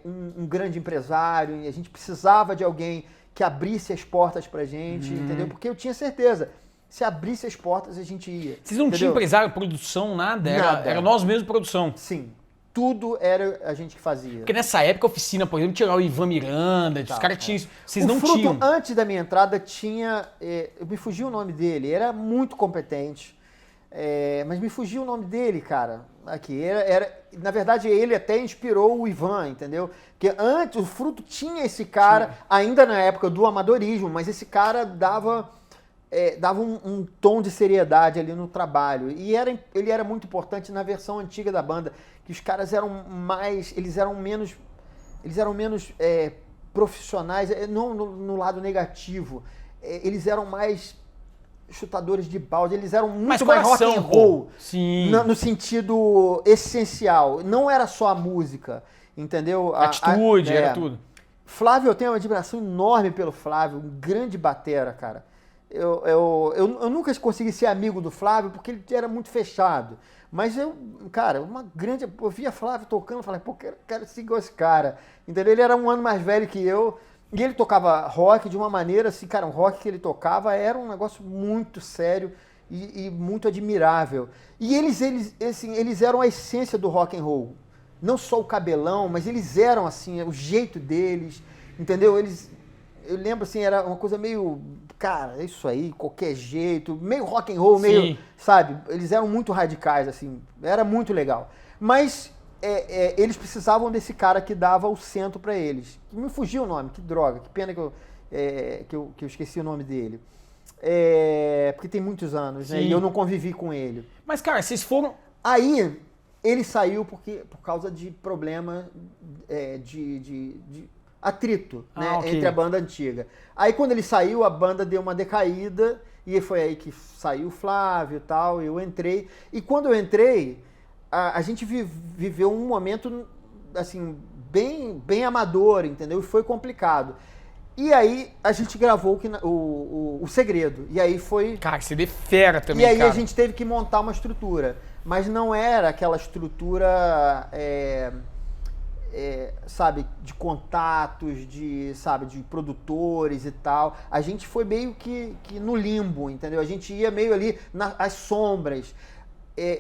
um grande empresário, e a gente precisava de alguém que abrisse as portas pra gente, entendeu? Porque eu tinha certeza, se abrisse as portas a gente ia. Vocês não tinham empresário, produção, nada? Era nós mesmos produção. Sim. Tudo era a gente que fazia. Porque nessa época a oficina, por exemplo, tinha lá o Ivan Miranda, os caras tinham isso. Vocês não Fruto, tinham. Antes da minha entrada, tinha. Me fugiu o nome dele, era muito competente. Mas me fugiu o nome dele, cara. Aqui. Na verdade, ele até inspirou o Ivan, entendeu? Porque antes o Fruto tinha esse cara, ainda na época do amadorismo, mas esse cara dava um tom de seriedade ali no trabalho. E ele era muito importante na versão antiga da banda, que os caras eles eram menos profissionais, não no lado negativo, eles eram mais chutadores de balde, eles eram muito mais rock and roll, sim. No sentido essencial. Não era só a música, entendeu? Atitude, era tudo. Flávio, eu tenho uma admiração enorme pelo Flávio, um grande batera, cara. Eu nunca consegui ser amigo do Flávio porque ele era muito fechado. Mas eu via Flávio tocando e falei, pô, quero seguir esse cara. Entendeu? Ele era um ano mais velho que eu. E ele tocava rock de uma maneira assim, cara, o rock que ele tocava era um negócio muito sério e muito admirável. E eles eram a essência do rock and roll. Não só o cabelão, mas eles eram assim, o jeito deles, entendeu? Eu lembro assim, era uma coisa meio, cara, é isso aí, qualquer jeito, meio rock and roll, meio, sabe? Eles eram muito radicais, assim, era muito legal. Mas eles precisavam desse cara que dava o centro pra eles. Me fugiu o nome, que droga, que pena que eu esqueci o nome dele. Porque tem muitos anos, né? E eu não convivi com ele. Mas, cara, vocês foram... Aí, ele saiu por causa de problema de atrito, né, entre a banda antiga. Aí quando ele saiu, a banda deu uma decaída, e foi aí que saiu o Flávio e tal, eu entrei. E quando eu entrei, a gente viveu um momento, assim, bem amador, entendeu? E foi complicado. E aí a gente gravou o Segredo. E aí foi... Cara, você é fera também, E aí cara. a gente teve que montar uma estrutura. Mas não era aquela estrutura... sabe, de contatos, de produtores e tal. A gente foi meio que no limbo, entendeu? A gente ia meio ali nas sombras.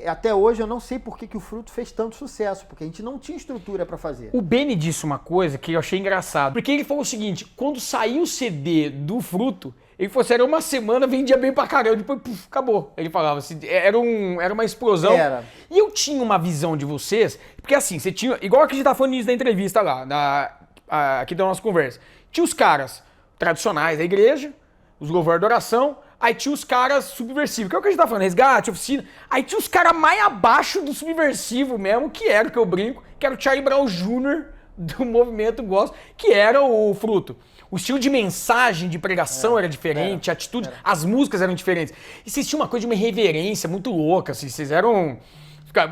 Até hoje eu não sei por que o Fruto fez tanto sucesso, porque a gente não tinha estrutura pra fazer. O Benny disse uma coisa que eu achei engraçado, porque ele falou o seguinte, quando saiu o CD do Fruto, ele falou assim, era uma semana, vendia bem pra caramba, depois puf, acabou. Ele falava assim, era uma explosão. Era. E eu tinha uma visão de vocês, porque assim, você tinha, igual a que a gente tá falando nisso da entrevista lá, aqui da nossa conversa. Tinha os caras tradicionais da igreja, os louvores de adoração, aí tinha os caras subversivos, que é o que a gente tá falando, resgate, oficina. Aí tinha os caras mais abaixo do subversivo mesmo, que era o que eu brinco, que era o Charlie Brown Jr. do movimento gospel, que era o Fruto. O estilo de mensagem, de pregação era diferente, a atitude, as músicas eram diferentes. E vocês tinham uma coisa de uma irreverência muito louca, assim, vocês eram...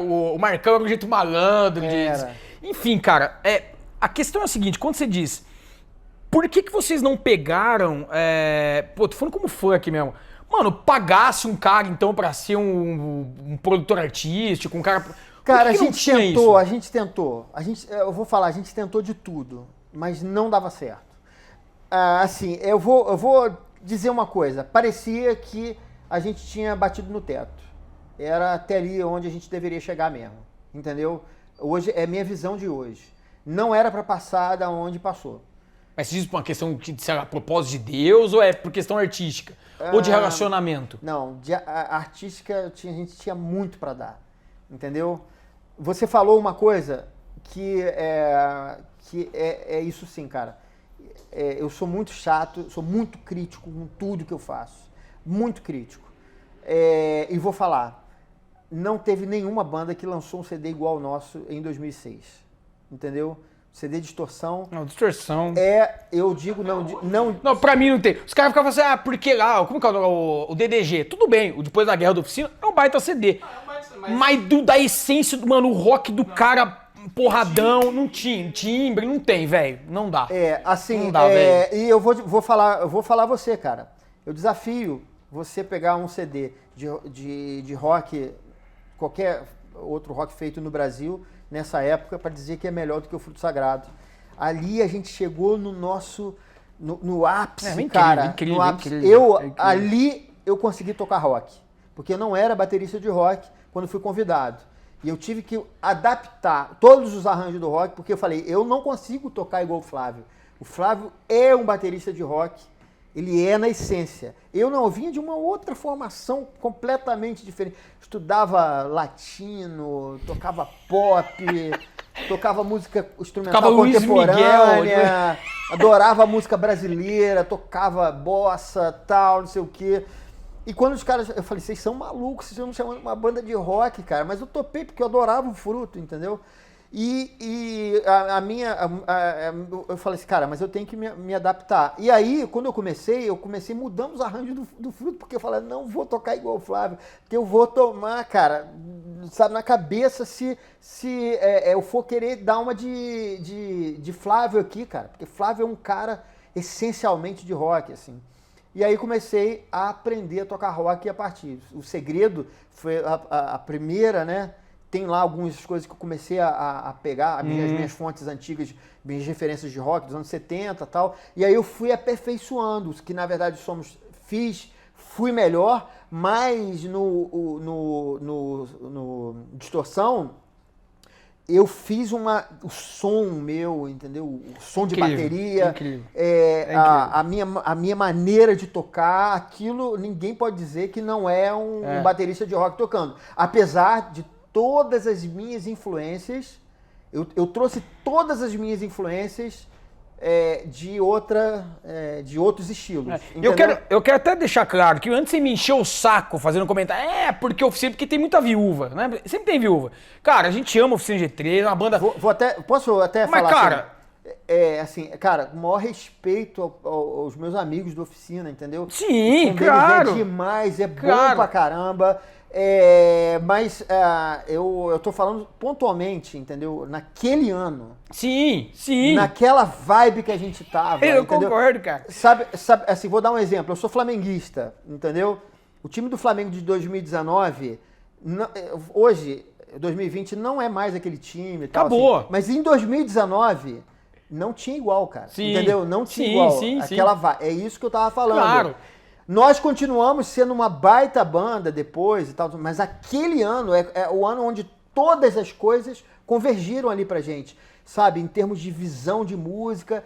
O Marcão era um jeito malandro, enfim, cara, a questão é a seguinte, quando você diz, por que vocês não pegaram, tô falando como fã aqui mesmo, mano, pagasse um cara, então, pra ser um produtor artístico, um cara... Cara, a gente tentou, eu vou falar, a gente tentou de tudo, mas não dava certo. Assim, eu vou dizer uma coisa, parecia que a gente tinha batido no teto. Era até ali onde a gente deveria chegar mesmo, entendeu? Hoje é minha visão de hoje. Não era pra passar da onde passou. Mas isso por uma questão de ser a propósito de Deus ou é por questão artística? Ou de relacionamento? Não, artística a gente tinha muito pra dar, entendeu? Você falou uma coisa que é isso sim, cara. Eu sou muito chato, sou muito crítico com tudo que eu faço. Muito crítico. E vou falar, não teve nenhuma banda que lançou um CD igual ao nosso em 2006. Entendeu? CD Distorção. Não, Distorção. Eu digo, não. Não, pra mim não tem. Os caras ficavam assim, porque lá, como que é o DDG? Tudo bem, o Depois da Guerra da Oficina é um baita CD. Mas da essência, mano, o rock do cara porradão, não tinha. Timbre, não tem, velho. Não dá. Assim, não dá, velho. E eu vou falar você, cara. Eu desafio você pegar um CD de rock, qualquer outro rock feito no Brasil, nessa época, para dizer que é melhor do que o Fruto Sagrado. Ali a gente chegou no ápice, incrível, cara. Incrível, no ápice. incrível. Ali eu consegui tocar rock. Porque eu não era baterista de rock quando fui convidado. E eu tive que adaptar todos os arranjos do rock, porque eu falei, eu não consigo tocar igual o Flávio. O Flávio é um baterista de rock, ele é na essência. Eu não vinha de uma outra formação completamente diferente. Estudava latino, tocava pop, tocava música instrumental tocava contemporânea, Miguel, adorava música brasileira, tocava bossa, tal, não sei o quê. E quando os caras... Eu falei, vocês são malucos, vocês estão me chamando de uma banda de rock, cara. Mas eu topei porque eu adorava o Fruto, entendeu? Eu falei assim, cara, mas eu tenho que me adaptar. E aí, quando eu comecei mudando os arranjos do Fruto, porque eu falei, não vou tocar igual o Flávio, porque eu vou tomar, cara, sabe, na cabeça se eu for querer dar uma de Flávio aqui, cara. Porque Flávio é um cara essencialmente de rock, assim. E aí comecei a aprender a tocar rock a partir. O Segredo foi a primeira, né? Tem lá algumas coisas que eu comecei a pegar, as minhas fontes antigas, minhas referências de rock dos anos 70 e tal. E aí eu fui aperfeiçoando, que na verdade fui melhor, mas no Distorção, eu fiz o som meu, entendeu? O som de bateria, a minha maneira de tocar, aquilo ninguém pode dizer que não é um baterista de rock tocando. Apesar de todas as minhas influências, eu trouxe todas as minhas influências de outros estilos. Eu quero até deixar claro que antes você me encheu o saco fazendo comentário, porque tem muita viúva, né? Sempre tem viúva. Cara, a gente ama a Oficina G3, é uma banda... Posso até falar cara... assim, cara, com o maior respeito aos meus amigos da Oficina, entendeu? Sim, claro. É demais, bom pra caramba. Mas eu tô falando pontualmente, entendeu? Naquele ano. Sim. Naquela vibe que a gente tava. Eu entendeu? concordo, cara. Sabe, assim, vou dar um exemplo. Eu sou flamenguista, entendeu? O time do Flamengo de 2019, hoje, 2020, não é mais aquele time. Tal, acabou. Assim, mas em 2019, não tinha igual, cara. Sim. Entendeu? Não tinha igual. Aquela vibe. É isso que eu tava falando. Claro. Nós continuamos sendo uma baita banda depois e tal, mas aquele ano é o ano onde todas as coisas convergiram ali pra gente, sabe? Em termos de visão de música.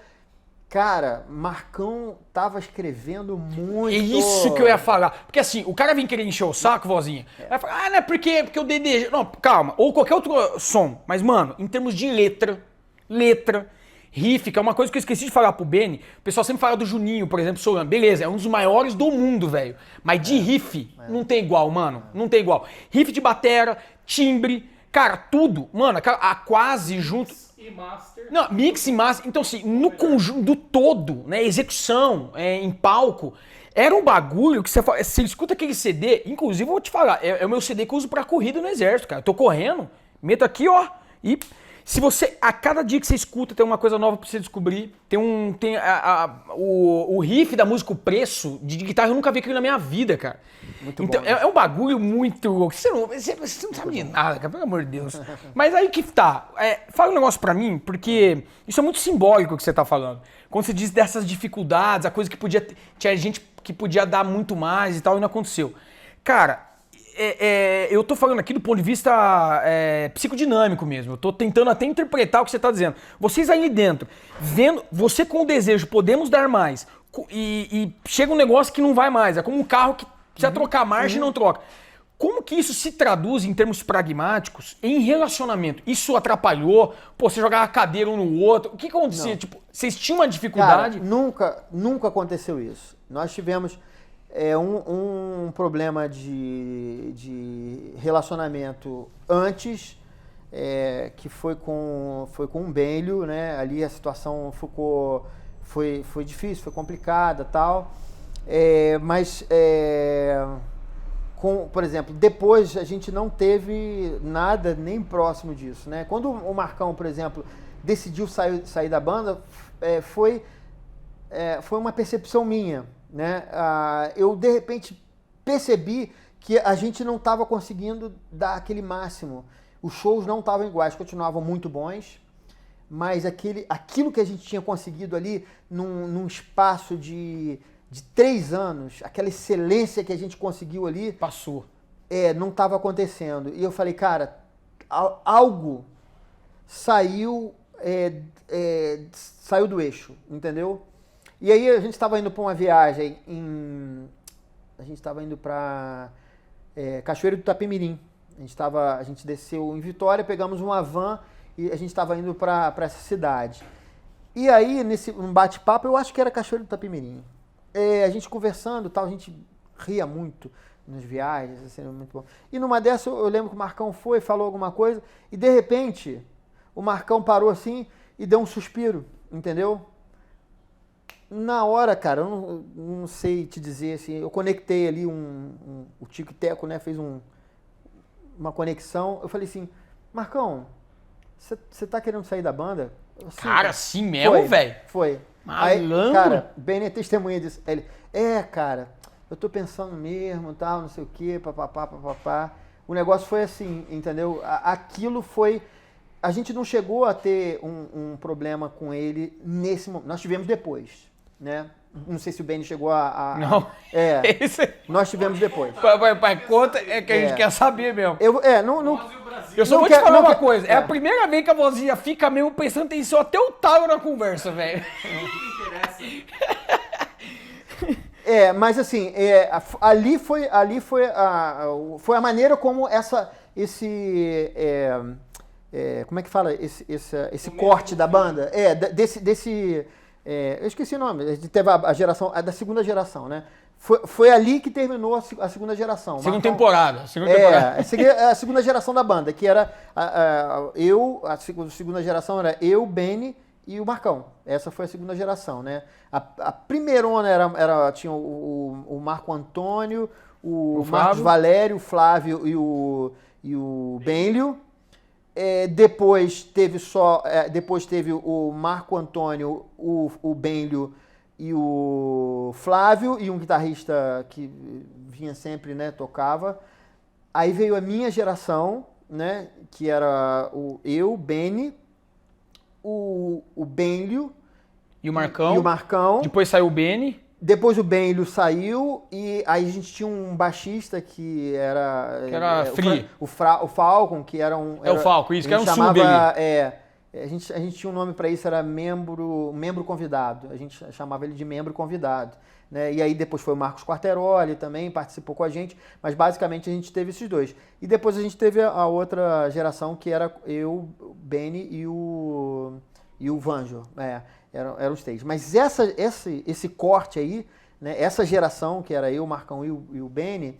Cara, Marcão tava escrevendo muito. É isso que eu ia falar. Porque assim, o cara vem querer encher o saco, vozinha. Vai falar, não é porque o DDG... Não, calma. Ou qualquer outro som. Mas, mano, em termos de letra, riff, que é uma coisa que eu esqueci de falar pro Benny. O pessoal sempre fala do Juninho, por exemplo, Solano. Beleza, é um dos maiores do mundo, velho. Mas de riff, não tem igual, mano. Não tem igual. Riff de batera, timbre, cara, tudo. Mano, a quase junto... E master. Não, mix e master. Então, assim, no conjunto do todo, né? Execução, em palco... Era um bagulho que você escuta aquele CD, inclusive eu vou te falar, é o meu CD que eu uso pra corrida no exército, cara. Eu tô correndo, meto aqui, ó, e se você, a cada dia que você escuta, tem uma coisa nova pra você descobrir. O riff da música O Preço, de guitarra, eu nunca vi aquilo na minha vida, cara. Muito então, bom, é um bagulho muito louco. Você não sabe de nada, cara, pelo amor de Deus. Mas aí que tá. Fala um negócio pra mim, porque isso é muito simbólico o que você tá falando. Quando você diz dessas dificuldades, a coisa que podia... Tinha gente que podia dar muito mais e tal, e não aconteceu. Cara, eu tô falando aqui do ponto de vista psicodinâmico mesmo. Eu tô tentando até interpretar o que você tá dizendo. Vocês aí dentro, vendo, você com o desejo, podemos dar mais, e chega um negócio que não vai mais. É como um carro que precisa trocar marcha e não troca. Como que isso se traduz em termos pragmáticos em relacionamento? Isso atrapalhou? Pô, você jogava a cadeira um no outro? O que acontecia? Não. Tipo, vocês tinham uma dificuldade? Cara, nunca aconteceu isso. Nós tivemos um problema de relacionamento antes, que foi com o Benlio, né? Ali a situação foi difícil, foi complicada e tal. Por exemplo, depois a gente não teve nada nem próximo disso, né? Quando o Marcão, por exemplo, decidiu sair da banda, foi uma percepção minha, né? Eu, de repente, percebi que a gente não estava conseguindo dar aquele máximo. Os shows não estavam iguais, continuavam muito bons, mas aquilo que a gente tinha conseguido ali num espaço de 3 anos, aquela excelência que a gente conseguiu ali... Passou. Não estava acontecendo. E eu falei, cara, algo saiu do eixo, entendeu? E aí a gente estava indo para uma viagem a gente estava indo para Cachoeiro do Itapemirim. A gente desceu em Vitória, pegamos uma van e a gente estava indo para essa cidade. E aí, um bate-papo, eu acho que era Cachoeiro do Itapemirim. A gente conversando, tal, a gente ria muito nas viagens, assim, era muito bom. E numa dessas eu lembro que o Marcão falou alguma coisa, e de repente o Marcão parou assim e deu um suspiro, entendeu? Na hora, cara, eu não sei te dizer assim, eu conectei ali o Tico e Teco, né, fez uma conexão, eu falei assim, Marcão, você tá querendo sair da banda? Assim, cara, assim mesmo, velho? Foi. Malandro. Aí, cara, Benny é testemunha disso. Ele, cara, eu tô pensando mesmo, tal, não sei o quê, papapá. O negócio foi assim, entendeu? Aquilo foi... A gente não chegou a ter um problema com ele nesse momento. Nós tivemos depois, né? Não sei se o Benny chegou Não. Nós tivemos depois. Pai, conta que a gente quer saber mesmo. Eu só vou te falar uma coisa. É a primeira vez que a vozinha fica mesmo prestando atenção até o talo na conversa, velho. Mas assim, ali foi a maneira como como é que fala? Esse corte da banda. Eu esqueci o nome. Teve a geração, a da segunda geração, né? Foi ali que terminou a segunda geração. Segunda temporada. A segunda geração da banda, que era a segunda geração era eu, Benny e o Marcão. Essa foi a segunda geração, né? A primeirona tinha o Marco Antônio, o Marcos Valério, o Flávio e o Benlio. Depois teve o Marco Antônio, o Benlio e o Flávio, e um guitarrista que vinha sempre, né, tocava. Aí veio a minha geração, né, que era eu, Benny, o Benlio e o Marcão. Depois saiu o Benny. Depois o Benlio saiu e aí a gente tinha um baixista que era free. O Falcon, que era um... o Falcon, isso que era um chamava, sub ali. A gente tinha um nome para isso, era membro convidado. A gente chamava ele de membro convidado. Né? E aí depois foi o Marcos Quarteroli também, participou com a gente, mas basicamente a gente teve esses dois. E depois a gente teve a outra geração, que era eu, o Benny e o e o Vanjo, eram os 3. Mas esse corte aí, né, essa geração, que era eu, o Marcão e o Benny,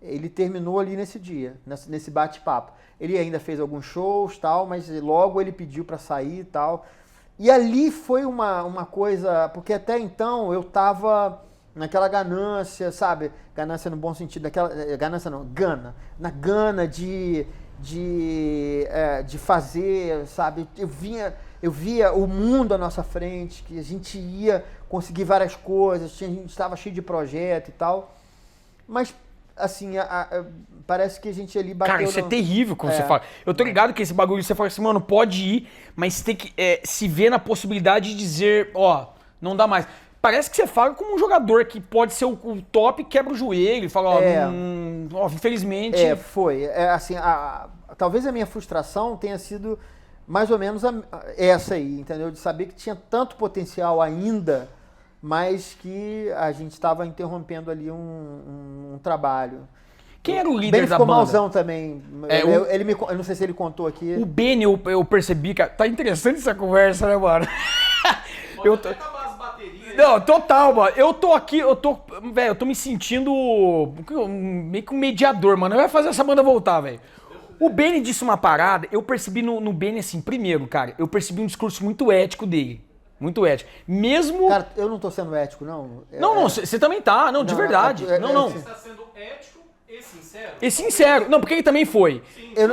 ele terminou ali nesse dia, nesse bate-papo. Ele ainda fez alguns shows, tal, mas logo ele pediu para sair e tal. E ali foi uma coisa, porque até então eu tava naquela ganância, sabe? Ganância no bom sentido, ganância não, na gana de fazer, sabe? Eu via o mundo à nossa frente, que a gente ia conseguir várias coisas, a gente estava cheio de projeto e tal. Mas, assim, parece que a gente ali bateu... Cara, isso é terrível quando você fala. Eu tô ligado que esse bagulho, você fala assim, mano, pode ir, mas tem que se ver na possibilidade de dizer, ó, não dá mais. Parece que você fala como um jogador que pode ser o top, quebra o joelho e fala, ó, infelizmente... Foi. Assim, talvez a minha frustração tenha sido mais ou menos essa aí, entendeu? De saber que tinha tanto potencial ainda, mas que a gente estava interrompendo ali um trabalho. Quem era o O líder Benny da ficou banda? malzão também. Eu não sei se ele contou aqui. O Benny, eu percebi, cara, tá interessante essa conversa, né, mano? Pode até acabar as baterias. Não, total, mano. Eu tô me sentindo meio que um mediador, mano. Vai fazer essa banda voltar, velho. O Benny disse uma parada, eu percebi no Benny assim, primeiro, cara, eu percebi um discurso muito ético dele. Muito ético. Mesmo... Cara, eu não tô sendo ético, não. Não, você também tá, não, de verdade. Não. Você está sendo ético e sincero. E sincero. Não, porque ele também foi. Eu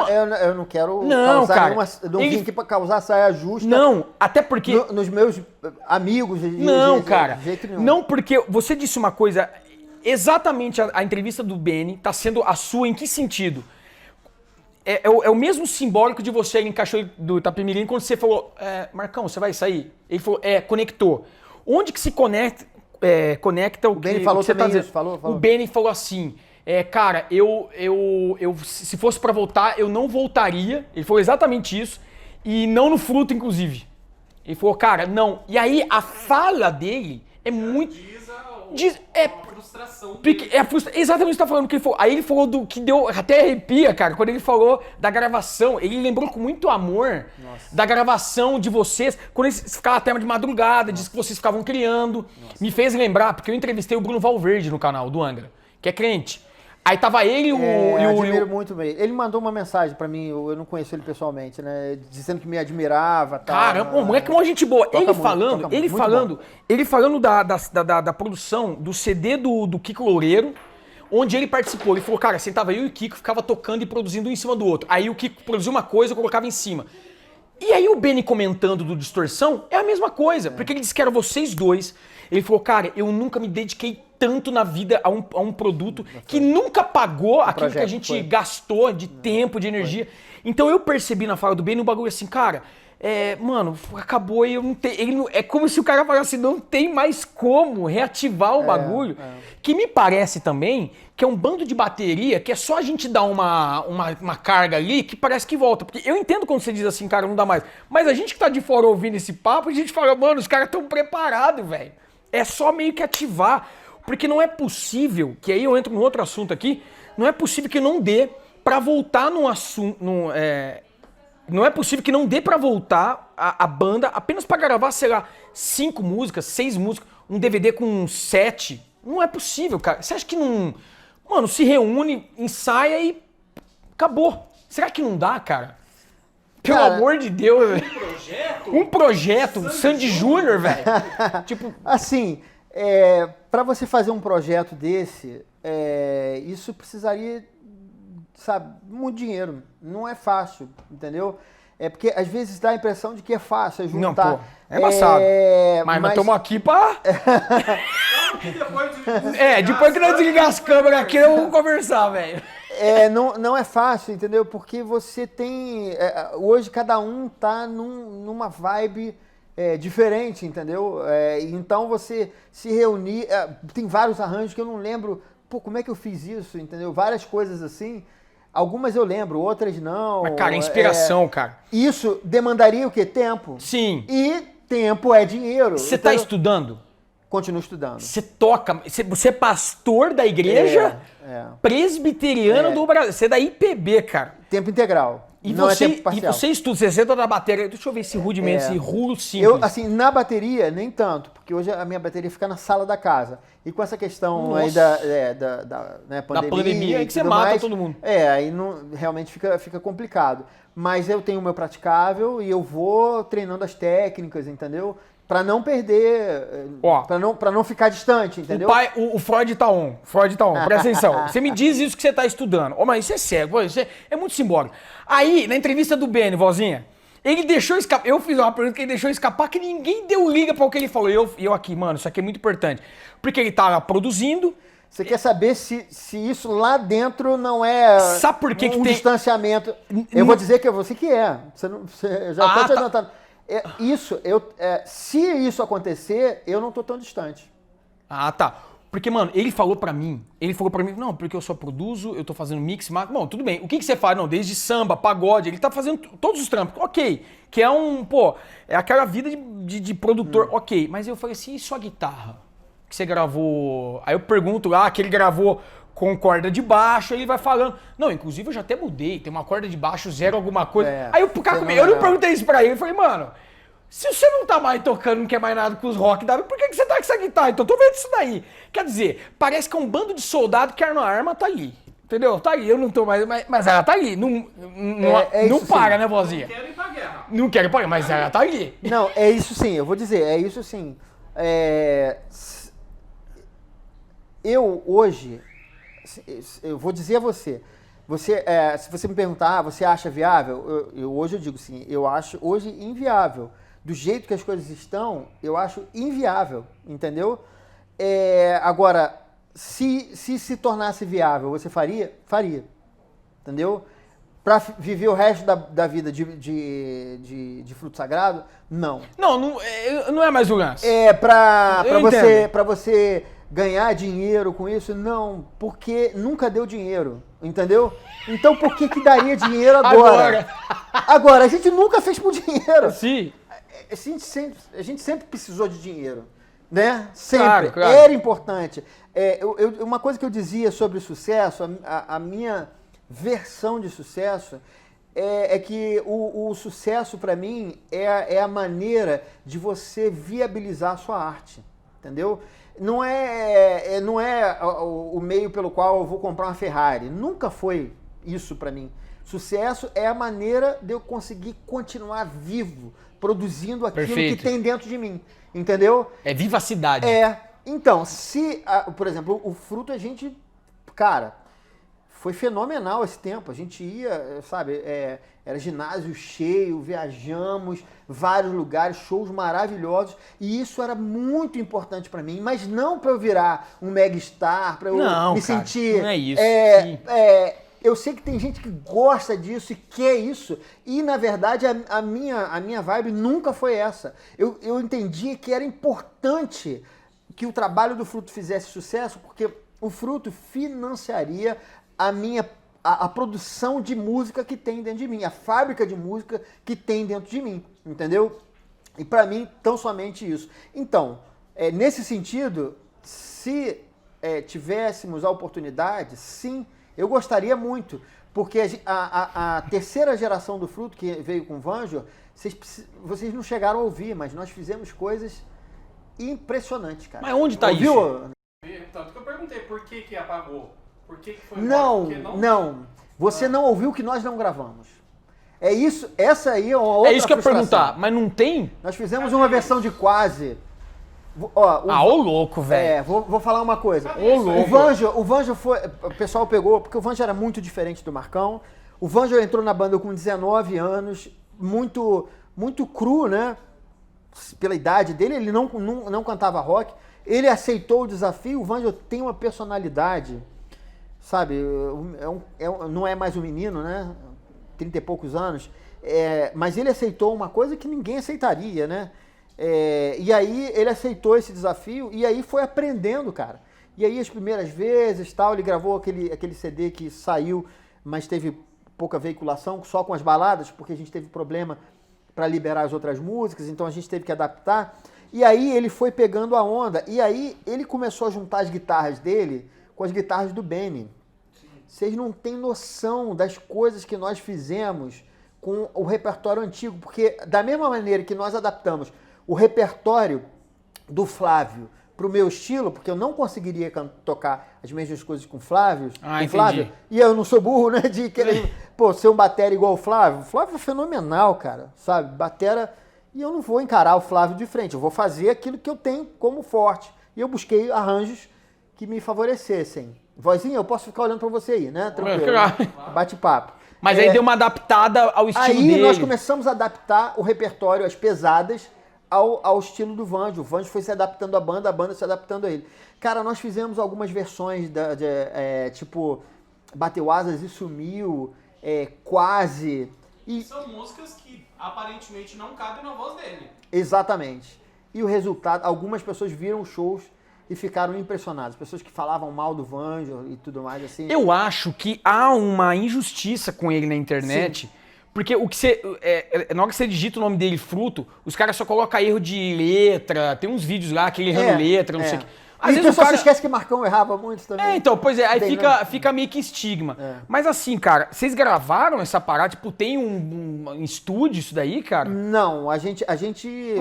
não quero Não, causar cara, nenhuma... Não vim aqui pra causar saia justa. Não, até porque... Nos meus amigos. Cara. De jeito nenhum. Não, porque você disse uma coisa... Exatamente a entrevista do Benny tá sendo a sua em que sentido? É o mesmo simbólico de você ir em Cachoeiro do Itapemirim quando você falou, Marcão, você vai sair? Ele falou, conectou. Onde que se conecta o Benny que falou você tá também dizendo? isso, falou. O Benny falou assim, cara, eu se fosse pra voltar, eu não voltaria. Ele falou exatamente isso. E não no Fruto, inclusive. Ele falou, cara, não. E aí a fala dele é muito... a frustração dele. Exatamente o que você tá falando. Que ele falou. Aí ele falou do que deu até arrepia, cara, quando ele falou da gravação. Ele lembrou com muito amor da gravação de vocês, quando eles ficavam até de madrugada, disse que vocês ficavam criando. Me fez lembrar, porque eu entrevistei o Bruno Valverde no canal do Angra, que é crente. Aí tava ele e o... admiro muito mesmo. Ele mandou uma mensagem pra mim, eu não conheço ele pessoalmente, né? Dizendo que me admirava. Tal, Caramba, o moleque é uma gente boa. Ele falando da produção do CD do Kiko Loureiro, onde ele participou. Ele falou, cara, sentava eu e o Kiko, ficava tocando e produzindo um em cima do outro. Aí o Kiko produzia uma coisa, eu colocava em cima. E aí o Benny comentando do Distorção é a mesma coisa, porque ele disse que eram vocês dois. Ele falou, cara, eu nunca me dediquei tanto na vida a um produto que nunca pagou aquilo que a gente gastou de tempo, de energia. Então eu percebi na fala do Benny um bagulho assim, cara, mano, acabou e eu não tenho... é como se o cara falasse, não tem mais como reativar o bagulho. Que me parece também que é um bando de bateria que é só a gente dar uma carga ali que parece que volta. Porque eu entendo quando você diz assim, cara, não dá mais. Mas a gente que tá de fora ouvindo esse papo, a gente fala, mano, os caras estão preparados, velho. É só meio que ativar. Porque não é possível, que aí eu entro num outro assunto aqui, não é possível que não dê pra voltar num assunto... Não é possível que não dê pra voltar a banda apenas pra gravar, sei lá, 5 músicas, 6 músicas, um DVD com 7. Não é possível, cara. Você acha que não... Mano, se reúne, ensaia e acabou. Será que não dá, cara? Pelo amor de Deus, velho. Um projeto, um Sandy Júnior, velho. Tipo... Assim, pra você fazer um projeto desse, isso precisaria, sabe, muito dinheiro. Não é fácil, entendeu? Porque às vezes dá a impressão de que é fácil juntar. Não, pô, é embaçado. Mas nós estamos aqui pra... depois que nós desligar as câmeras aqui, eu vou conversar, velho. Não é fácil, entendeu? Porque você tem... hoje cada um tá numa vibe diferente, entendeu? Então você se reunir... tem vários arranjos que eu não lembro... Pô, como é que eu fiz isso, entendeu? Várias coisas assim... Algumas eu lembro, outras não. Mas, cara, inspiração, cara. Isso demandaria o quê? Tempo. Sim. E tempo é dinheiro. Você tá estudando? Continuo estudando. Você toca... Você é pastor da igreja presbiteriana do Brasil. Você é da IPB, cara. Tempo integral. E não você, é tempo parcial. E você estuda, você senta na bateria, deixa eu ver esse rudimento, esse rulo simples. Eu, assim, na bateria, nem tanto, porque hoje a minha bateria fica na sala da casa. E com essa questão aí da né, pandemia é e que você tudo mata mais, todo mundo. Aí não, realmente fica complicado. Mas eu tenho o meu praticável e eu vou treinando as técnicas, entendeu? Pra não perder, pra não ficar distante, entendeu? O Freud tá on, presta atenção. Você me diz isso que você tá estudando. Mas isso é cego, isso é muito simbólico. Aí, na entrevista do Benny, vozinha, ele deixou escapar, eu fiz uma pergunta que ele deixou escapar que ninguém deu liga para o que ele falou. E eu aqui, mano, isso aqui é muito importante. Porque ele tava produzindo. Você quer saber se isso lá dentro não é Sabe por que um tem distanciamento? Eu vou dizer que é você que é. Eu já tô te adiantando. Se isso acontecer, eu não tô tão distante. Ah, tá. Porque, mano, ele falou pra mim, não, porque eu só produzo, eu tô fazendo mix, bom, tudo bem. O que você faz? Não, desde samba, pagode, ele tá fazendo todos os trampos, ok. Que é é aquela vida de produtor, ok. Mas eu falei assim, e sua guitarra? Que você gravou... Aí eu pergunto lá, que ele gravou com corda de baixo, ele vai falando, não, inclusive eu já até mudei, tem uma corda de baixo, zero alguma coisa. Aí eu não perguntei isso pra ele, eu falei, mano... Se você não tá mais tocando, não quer mais nada com os rock, por que você tá com essa guitarra? Então, tô vendo isso daí. Quer dizer, parece que é um bando de soldado que a arma tá ali. Entendeu? Tá ali, eu não tô mais... Mas ela tá ali. Não para, né, vozinha? Não quero ir pra guerra. Não quero ir pra guerra, mas ela tá ali. Não, é isso sim, eu vou dizer, é isso sim. Eu hoje, eu vou dizer a você, se você me perguntar, você acha viável? Hoje eu digo sim, eu acho hoje inviável. Do jeito que as coisas estão, eu acho inviável, entendeu? Agora, se tornasse viável, você faria? Faria, entendeu? Pra viver o resto da vida de fruto sagrado? Não. Não é mais o lance. Pra você ganhar dinheiro com isso? Não, porque nunca deu dinheiro, entendeu? Então por que daria dinheiro agora? Agora, a gente nunca fez por dinheiro. Sim. A gente sempre precisou de dinheiro, né? Sempre. Claro. Era importante. Uma coisa que eu dizia sobre sucesso, a minha versão de sucesso, é que o sucesso, para mim, é a maneira de você viabilizar a sua arte, entendeu? Não é o meio pelo qual eu vou comprar uma Ferrari. Nunca foi isso para mim. Sucesso é a maneira de eu conseguir continuar vivo, produzindo aquilo Perfeito. que tem dentro de mim, entendeu? É vivacidade. Então, por exemplo, o fruto cara, foi fenomenal esse tempo. A gente ia, sabe, era ginásio cheio, viajamos, vários lugares, shows maravilhosos, e isso era muito importante pra mim, mas não pra eu virar um mega star, pra eu me sentir... Não é isso. Eu sei que tem gente que gosta disso e quer isso, e na verdade a minha vibe nunca foi essa. Eu entendi que era importante que o trabalho do fruto fizesse sucesso, porque o fruto financiaria a produção de música que tem dentro de mim, a fábrica de música que tem dentro de mim, entendeu? E pra mim, tão somente isso. Então, nesse sentido, se tivéssemos a oportunidade, sim, eu gostaria muito, porque a terceira geração do fruto, que veio com o Vanjo, vocês não chegaram a ouvir, mas nós fizemos coisas impressionantes, cara. Mas onde tá isso? Tanto que eu perguntei, por que apagou? Por que foi não. Você não ouviu o que nós não gravamos. É isso, essa aí é uma outra É isso que eu ia frustração. perguntar, mas não tem? Nós fizemos uma versão de quase. Ó, ô louco, velho. Vou falar uma coisa. Ô louco. O Vanjo foi... O pessoal pegou, porque o Vanjo era muito diferente do Marcão. O Vanjo entrou na banda com 19 anos, muito cru, né? Pela idade dele, ele não cantava rock. Ele aceitou o desafio. O Vanjo tem uma personalidade, sabe? Não é mais um menino, né? 30 e poucos anos. Mas ele aceitou uma coisa que ninguém aceitaria, né? E aí ele aceitou esse desafio e aí foi aprendendo, cara. E aí as primeiras vezes, tal, ele gravou aquele CD que saiu, mas teve pouca veiculação, só com as baladas, porque a gente teve problema para liberar as outras músicas, então a gente teve que adaptar. E aí ele foi pegando a onda, e aí ele começou a juntar as guitarras dele com as guitarras do Benny. Vocês não têm noção das coisas que nós fizemos com o repertório antigo, porque da mesma maneira que nós adaptamos o repertório do Flávio pro meu estilo, porque eu não conseguiria tocar as mesmas coisas com Flávio, entendi. e eu não sou burro, né, de querer, ser um batera igual o Flávio. O Flávio é fenomenal, cara, sabe? Batera, e eu não vou encarar o Flávio de frente, eu vou fazer aquilo que eu tenho como forte. E eu busquei arranjos que me favorecessem. Vozinha, eu posso ficar olhando pra você aí, né? Tranquilo. Claro. Né? Bate-papo. Mas aí deu uma adaptada ao estilo dele. Aí nós começamos a adaptar o repertório, as pesadas, ao estilo do Vanjo. O Vanjo foi se adaptando à banda, a banda se adaptando a ele. Cara, nós fizemos algumas versões, tipo, Bateu Asas e Sumiu, Quase. E... São músicas que aparentemente não cabem na voz dele. Exatamente. E o resultado, algumas pessoas viram os shows e ficaram impressionadas. Pessoas que falavam mal do Vanjo e tudo mais, assim. Eu acho que há uma injustiça com ele na internet. Sim. Porque o que você. Na hora que você digita o nome dele, Fruto, os caras só colocam erro de letra. Tem uns vídeos lá que ele errando letra, não sei o que. Às vezes o cara esquece que Marcão errava muito também. Então, pois é, aí fica meio que estigma. Mas assim, cara, vocês gravaram essa parada? Tipo, tem um estúdio isso daí, cara? Não, a gente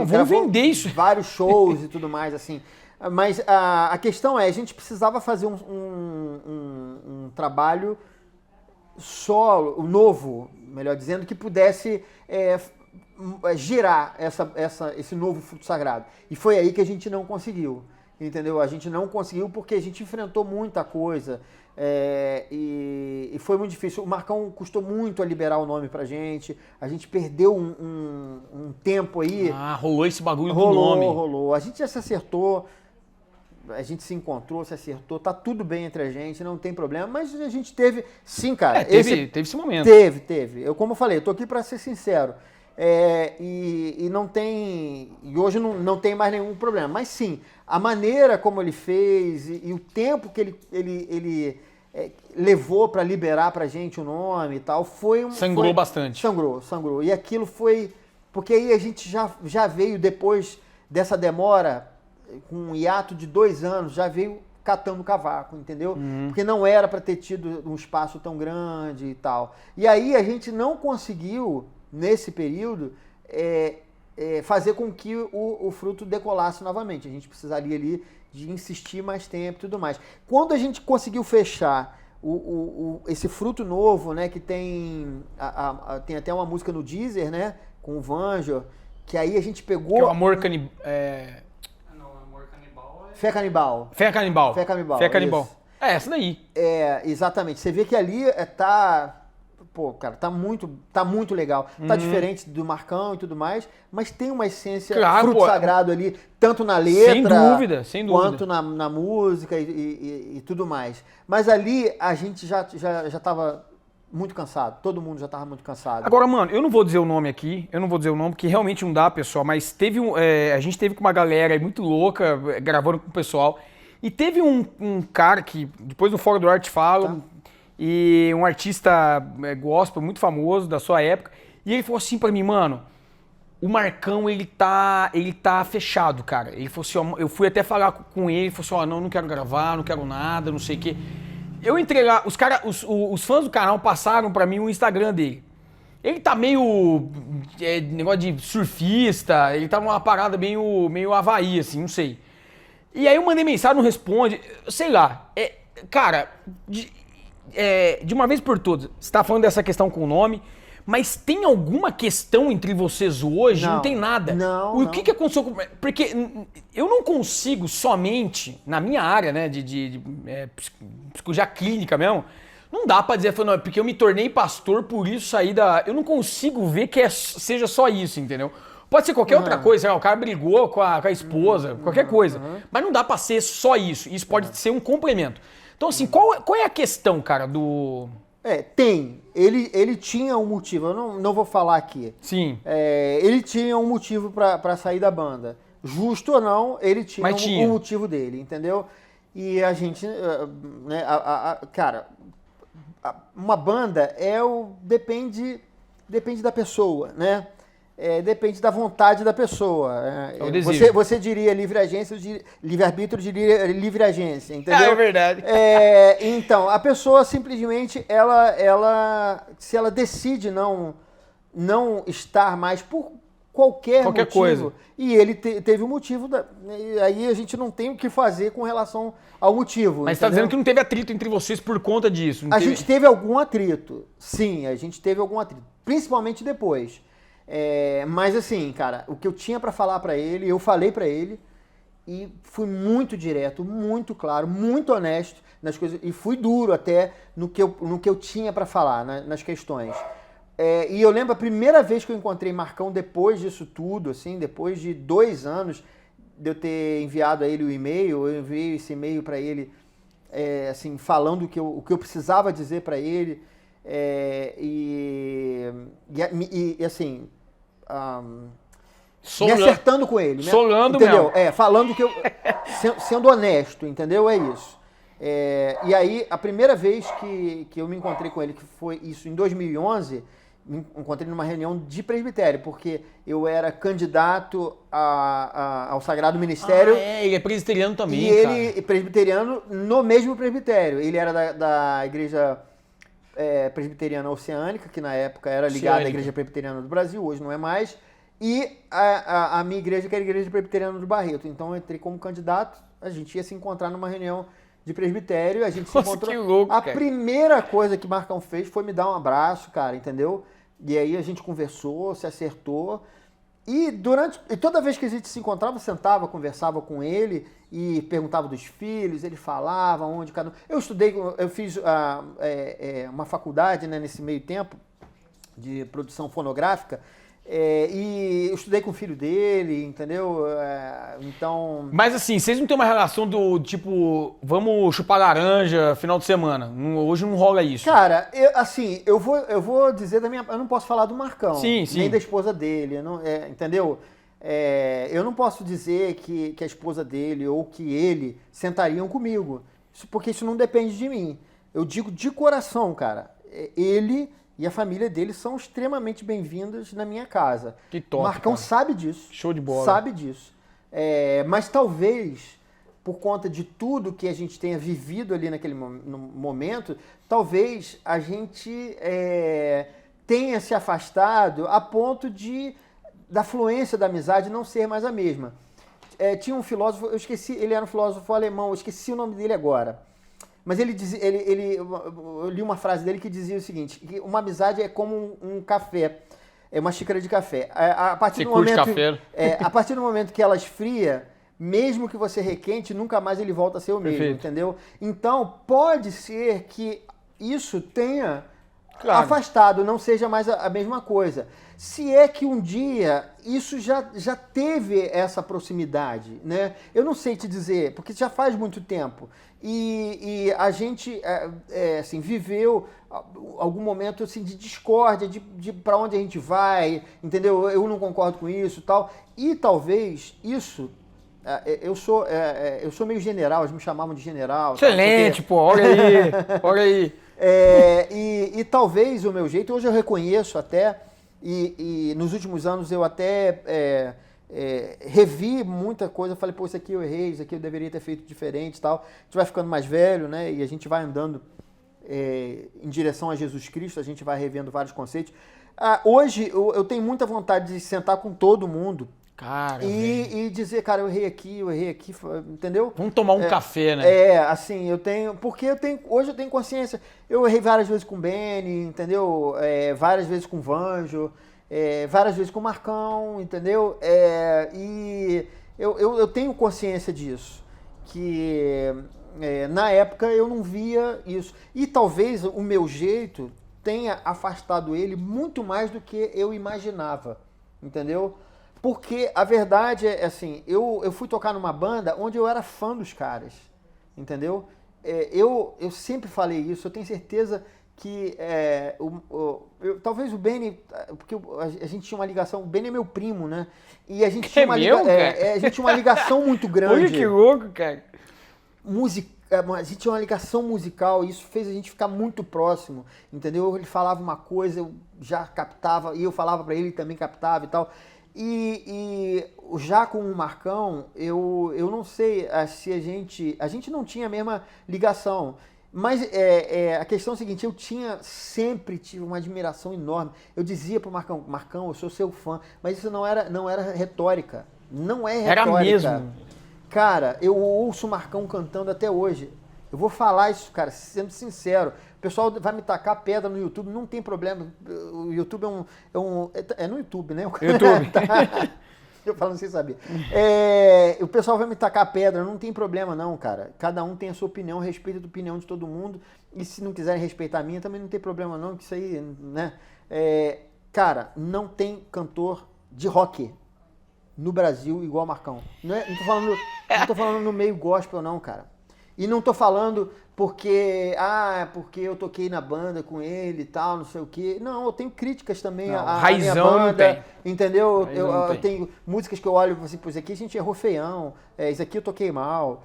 vamos vender isso. Vários shows e tudo mais, assim. Mas a questão a gente precisava fazer um trabalho solo, novo, melhor dizendo, que pudesse girar esse novo fruto sagrado. E foi aí que a gente não conseguiu, entendeu? A gente não conseguiu porque a gente enfrentou muita coisa e foi muito difícil. O Marcão custou muito a liberar o nome pra gente, a gente perdeu um tempo aí. Rolou esse bagulho do nome. Rolou. A gente já se acertou. A gente se encontrou, se acertou, tá tudo bem entre a gente, não tem problema, mas a gente teve, sim, cara. Teve esse momento. Teve. Como eu falei, eu tô aqui para ser sincero. E não tem. E hoje não tem mais nenhum problema. Mas sim, a maneira como ele fez e o tempo que ele levou para liberar pra gente o nome e tal, sangrou bastante. Sangrou. E aquilo foi. Porque aí a gente já veio depois dessa demora. Com um hiato de 2 anos, já veio catando cavaco, entendeu? Porque não era para ter tido um espaço tão grande e tal. E aí a gente não conseguiu, nesse período, fazer com que o fruto decolasse novamente. A gente precisaria ali de insistir mais tempo e tudo mais. Quando a gente conseguiu fechar esse fruto novo, né, que tem até uma música no Deezer, né, com o Vanjo, que aí a gente pegou... Que é o Amor Fé Canibal. Fé Canibal. Isso. Essa daí. Exatamente. Você vê que ali tá... Pô, cara, tá muito legal. Tá diferente do Marcão e tudo mais, mas tem uma essência fruto sagrado ali, tanto na letra... Sem dúvida. Quanto na música e tudo mais. Mas ali a gente já tava muito cansado. Todo mundo já tava muito cansado. Agora, mano, eu não vou dizer o nome aqui, porque realmente não dá, pessoal, mas a gente teve com uma galera muito louca, gravando com o pessoal, e teve um cara que, depois no Fórum do Arte Fala, e um artista gospel muito famoso da sua época, e ele falou assim pra mim, mano, o Marcão, ele tá fechado, cara. Ele falou assim, ó, eu fui até falar com ele, falou assim, ó, não quero gravar, não quero nada, não sei o quê. Eu entrei lá, os fãs do canal passaram pra mim o Instagram dele. Ele tá meio negócio de surfista, ele tá numa parada meio Havaí, assim, não sei. E aí eu mandei mensagem, não responde, sei lá. Cara, de uma vez por todas, você tá falando dessa questão com o nome, mas tem alguma questão entre vocês hoje? Não tem nada. Não. Que aconteceu? Porque eu não consigo somente, na minha área, né, de psicologia clínica mesmo, não dá pra dizer, não, porque eu me tornei pastor, por isso saí da... Eu não consigo ver que seja só isso, entendeu? Pode ser qualquer outra coisa, o cara brigou com a esposa, qualquer coisa. Mas não dá pra ser só isso. Isso pode ser um complemento. Então, assim, qual é a questão, cara, do... Tem. Ele tinha um motivo, eu não vou falar aqui. Sim. Ele tinha um motivo pra sair da banda. Justo ou não, ele tinha um motivo dele, entendeu? E a gente, né, cara, uma banda depende da pessoa, né? Depende da vontade da pessoa. Você diria livre agência, livre-arbítrio diria livre agência, entendeu? É verdade. Então, a pessoa simplesmente, se ela decide não não estar mais por qualquer motivo. Coisa. E ele teve um motivo, e aí a gente não tem o que fazer com relação ao motivo. Mas você tá dizendo que não teve atrito entre vocês por conta disso? A gente teve algum atrito, sim, a gente teve algum atrito, principalmente depois. Mas assim, cara, o que eu tinha pra falar pra ele, eu falei pra ele e fui muito direto, muito claro, muito honesto nas coisas e fui duro até no que eu tinha pra falar, nas questões. E eu lembro a primeira vez que eu encontrei Marcão depois disso tudo, assim, depois de 2 anos de eu ter enviado a ele o e-mail, eu enviei esse e-mail pra ele, assim, falando o que eu precisava dizer pra ele, assim, me acertando com ele. Solando entendeu? mesmo. Falando que eu... sendo honesto, entendeu? É isso. E aí, a primeira vez que eu me encontrei com ele, que foi isso em 2011, me encontrei numa reunião de presbitério, porque eu era candidato ao Sagrado Ministério. Ele é presbiteriano também, e ele é presbiteriano no mesmo presbitério. Ele era da igreja presbiteriana oceânica, que na época era ligada à Igreja Presbiteriana do Brasil, hoje não é mais, e a minha igreja, que era a Igreja Presbiteriana do Barreto. Então eu entrei como candidato, a gente ia se encontrar numa reunião de presbitério, a gente se encontrou. Que louco, a cara. primeira coisa que Marcão fez foi me dar um abraço, cara, entendeu? E aí a gente conversou, se acertou. E toda vez que a gente se encontrava, sentava, conversava com ele e perguntava dos filhos, ele falava onde cada um. Eu fiz uma faculdade, né, nesse meio tempo de produção fonográfica. E eu estudei com o filho dele, entendeu? Então... Mas assim, vocês não têm uma relação do tipo, vamos chupar laranja final de semana? Hoje não rola isso. Cara, eu vou dizer da minha... Eu não posso falar do Marcão, sim. nem da esposa dele, entendeu? Eu não posso dizer que a esposa dele ou que ele sentariam comigo, porque isso não depende de mim. Eu digo de coração, cara, ele... E a família dele são extremamente bem-vindas na minha casa. Que top, Marcão cara. Sabe disso. Show de bola. Sabe disso. Mas talvez, por conta de tudo que a gente tenha vivido ali naquele momento, talvez a gente tenha se afastado a ponto da fluência da amizade não ser mais a mesma. Tinha um filósofo, eu esqueci, ele era um filósofo alemão, eu esqueci o nome dele agora. Mas ele dizia, eu li uma frase dele que dizia o seguinte, que uma amizade é como um café, uma xícara de café. A partir do momento que ela esfria, mesmo que você requente, nunca mais ele volta a ser o mesmo, Perfeito. entendeu? Então, pode ser que isso tenha afastado, não seja mais a mesma coisa. Se é que um dia isso já teve essa proximidade, né? Eu não sei te dizer, porque já faz muito tempo. E a gente assim, viveu algum momento assim, de discórdia, de para onde a gente vai, entendeu? Eu não concordo com isso e tal. E talvez isso... Eu sou meio general, eles me chamavam de general. Excelente, pô, olha aí, olha aí. E talvez o meu jeito, hoje eu reconheço até, e nos últimos anos eu até revi muita coisa, falei, pô, isso aqui eu errei, isso aqui eu deveria ter feito diferente e tal. A gente vai ficando mais velho, né, e a gente vai andando em direção a Jesus Cristo, a gente vai revendo vários conceitos. Hoje eu tenho muita vontade de sentar com todo mundo, cara, e dizer, cara, eu errei aqui, entendeu? Vamos tomar um café, né? Assim, hoje eu tenho consciência. Eu errei várias vezes com o Benny, entendeu? Várias vezes com o Vanjo, várias vezes com o Marcão, entendeu? E eu tenho consciência disso, que na época eu não via isso. E talvez o meu jeito tenha afastado ele muito mais do que eu imaginava, entendeu? Porque a verdade é assim, eu fui tocar numa banda onde eu era fã dos caras, entendeu? Eu sempre falei isso, eu tenho certeza que talvez o Benny, porque a gente tinha uma ligação, o Benny é meu primo, né? E a gente tinha uma a gente tinha uma ligação muito grande. Olha que louco, cara. A gente tinha uma ligação musical e isso fez a gente ficar muito próximo, entendeu? Ele falava uma coisa, eu já captava, e eu falava pra ele, ele também captava e tal. E já com o Marcão, eu não sei se a gente não tinha a mesma ligação. Mas a questão é a seguinte, eu sempre tive uma admiração enorme. Eu dizia pro Marcão, Marcão, eu sou seu fã, mas isso não era retórica. Não é retórica. Era mesmo. Cara, eu ouço o Marcão cantando até hoje. Eu vou falar isso, cara, sendo sincero. O pessoal vai me tacar pedra no YouTube, não tem problema. O YouTube é no YouTube, né? YouTube. Eu falando sem saber. O pessoal vai me tacar pedra, não tem problema não, cara. Cada um tem a sua opinião, respeita a opinião de todo mundo. E se não quiserem respeitar a minha, também não tem problema não, que isso aí, né? Cara, não tem cantor de rock no Brasil igual Marcão. Não tô falando no meio gospel não, cara. E não tô falando porque eu toquei na banda com ele e tal, não sei o quê. Não, eu tenho críticas também à minha banda, entendeu? Eu tenho músicas que eu olho e assim, pô, isso aqui a gente errou feião, isso aqui eu toquei mal,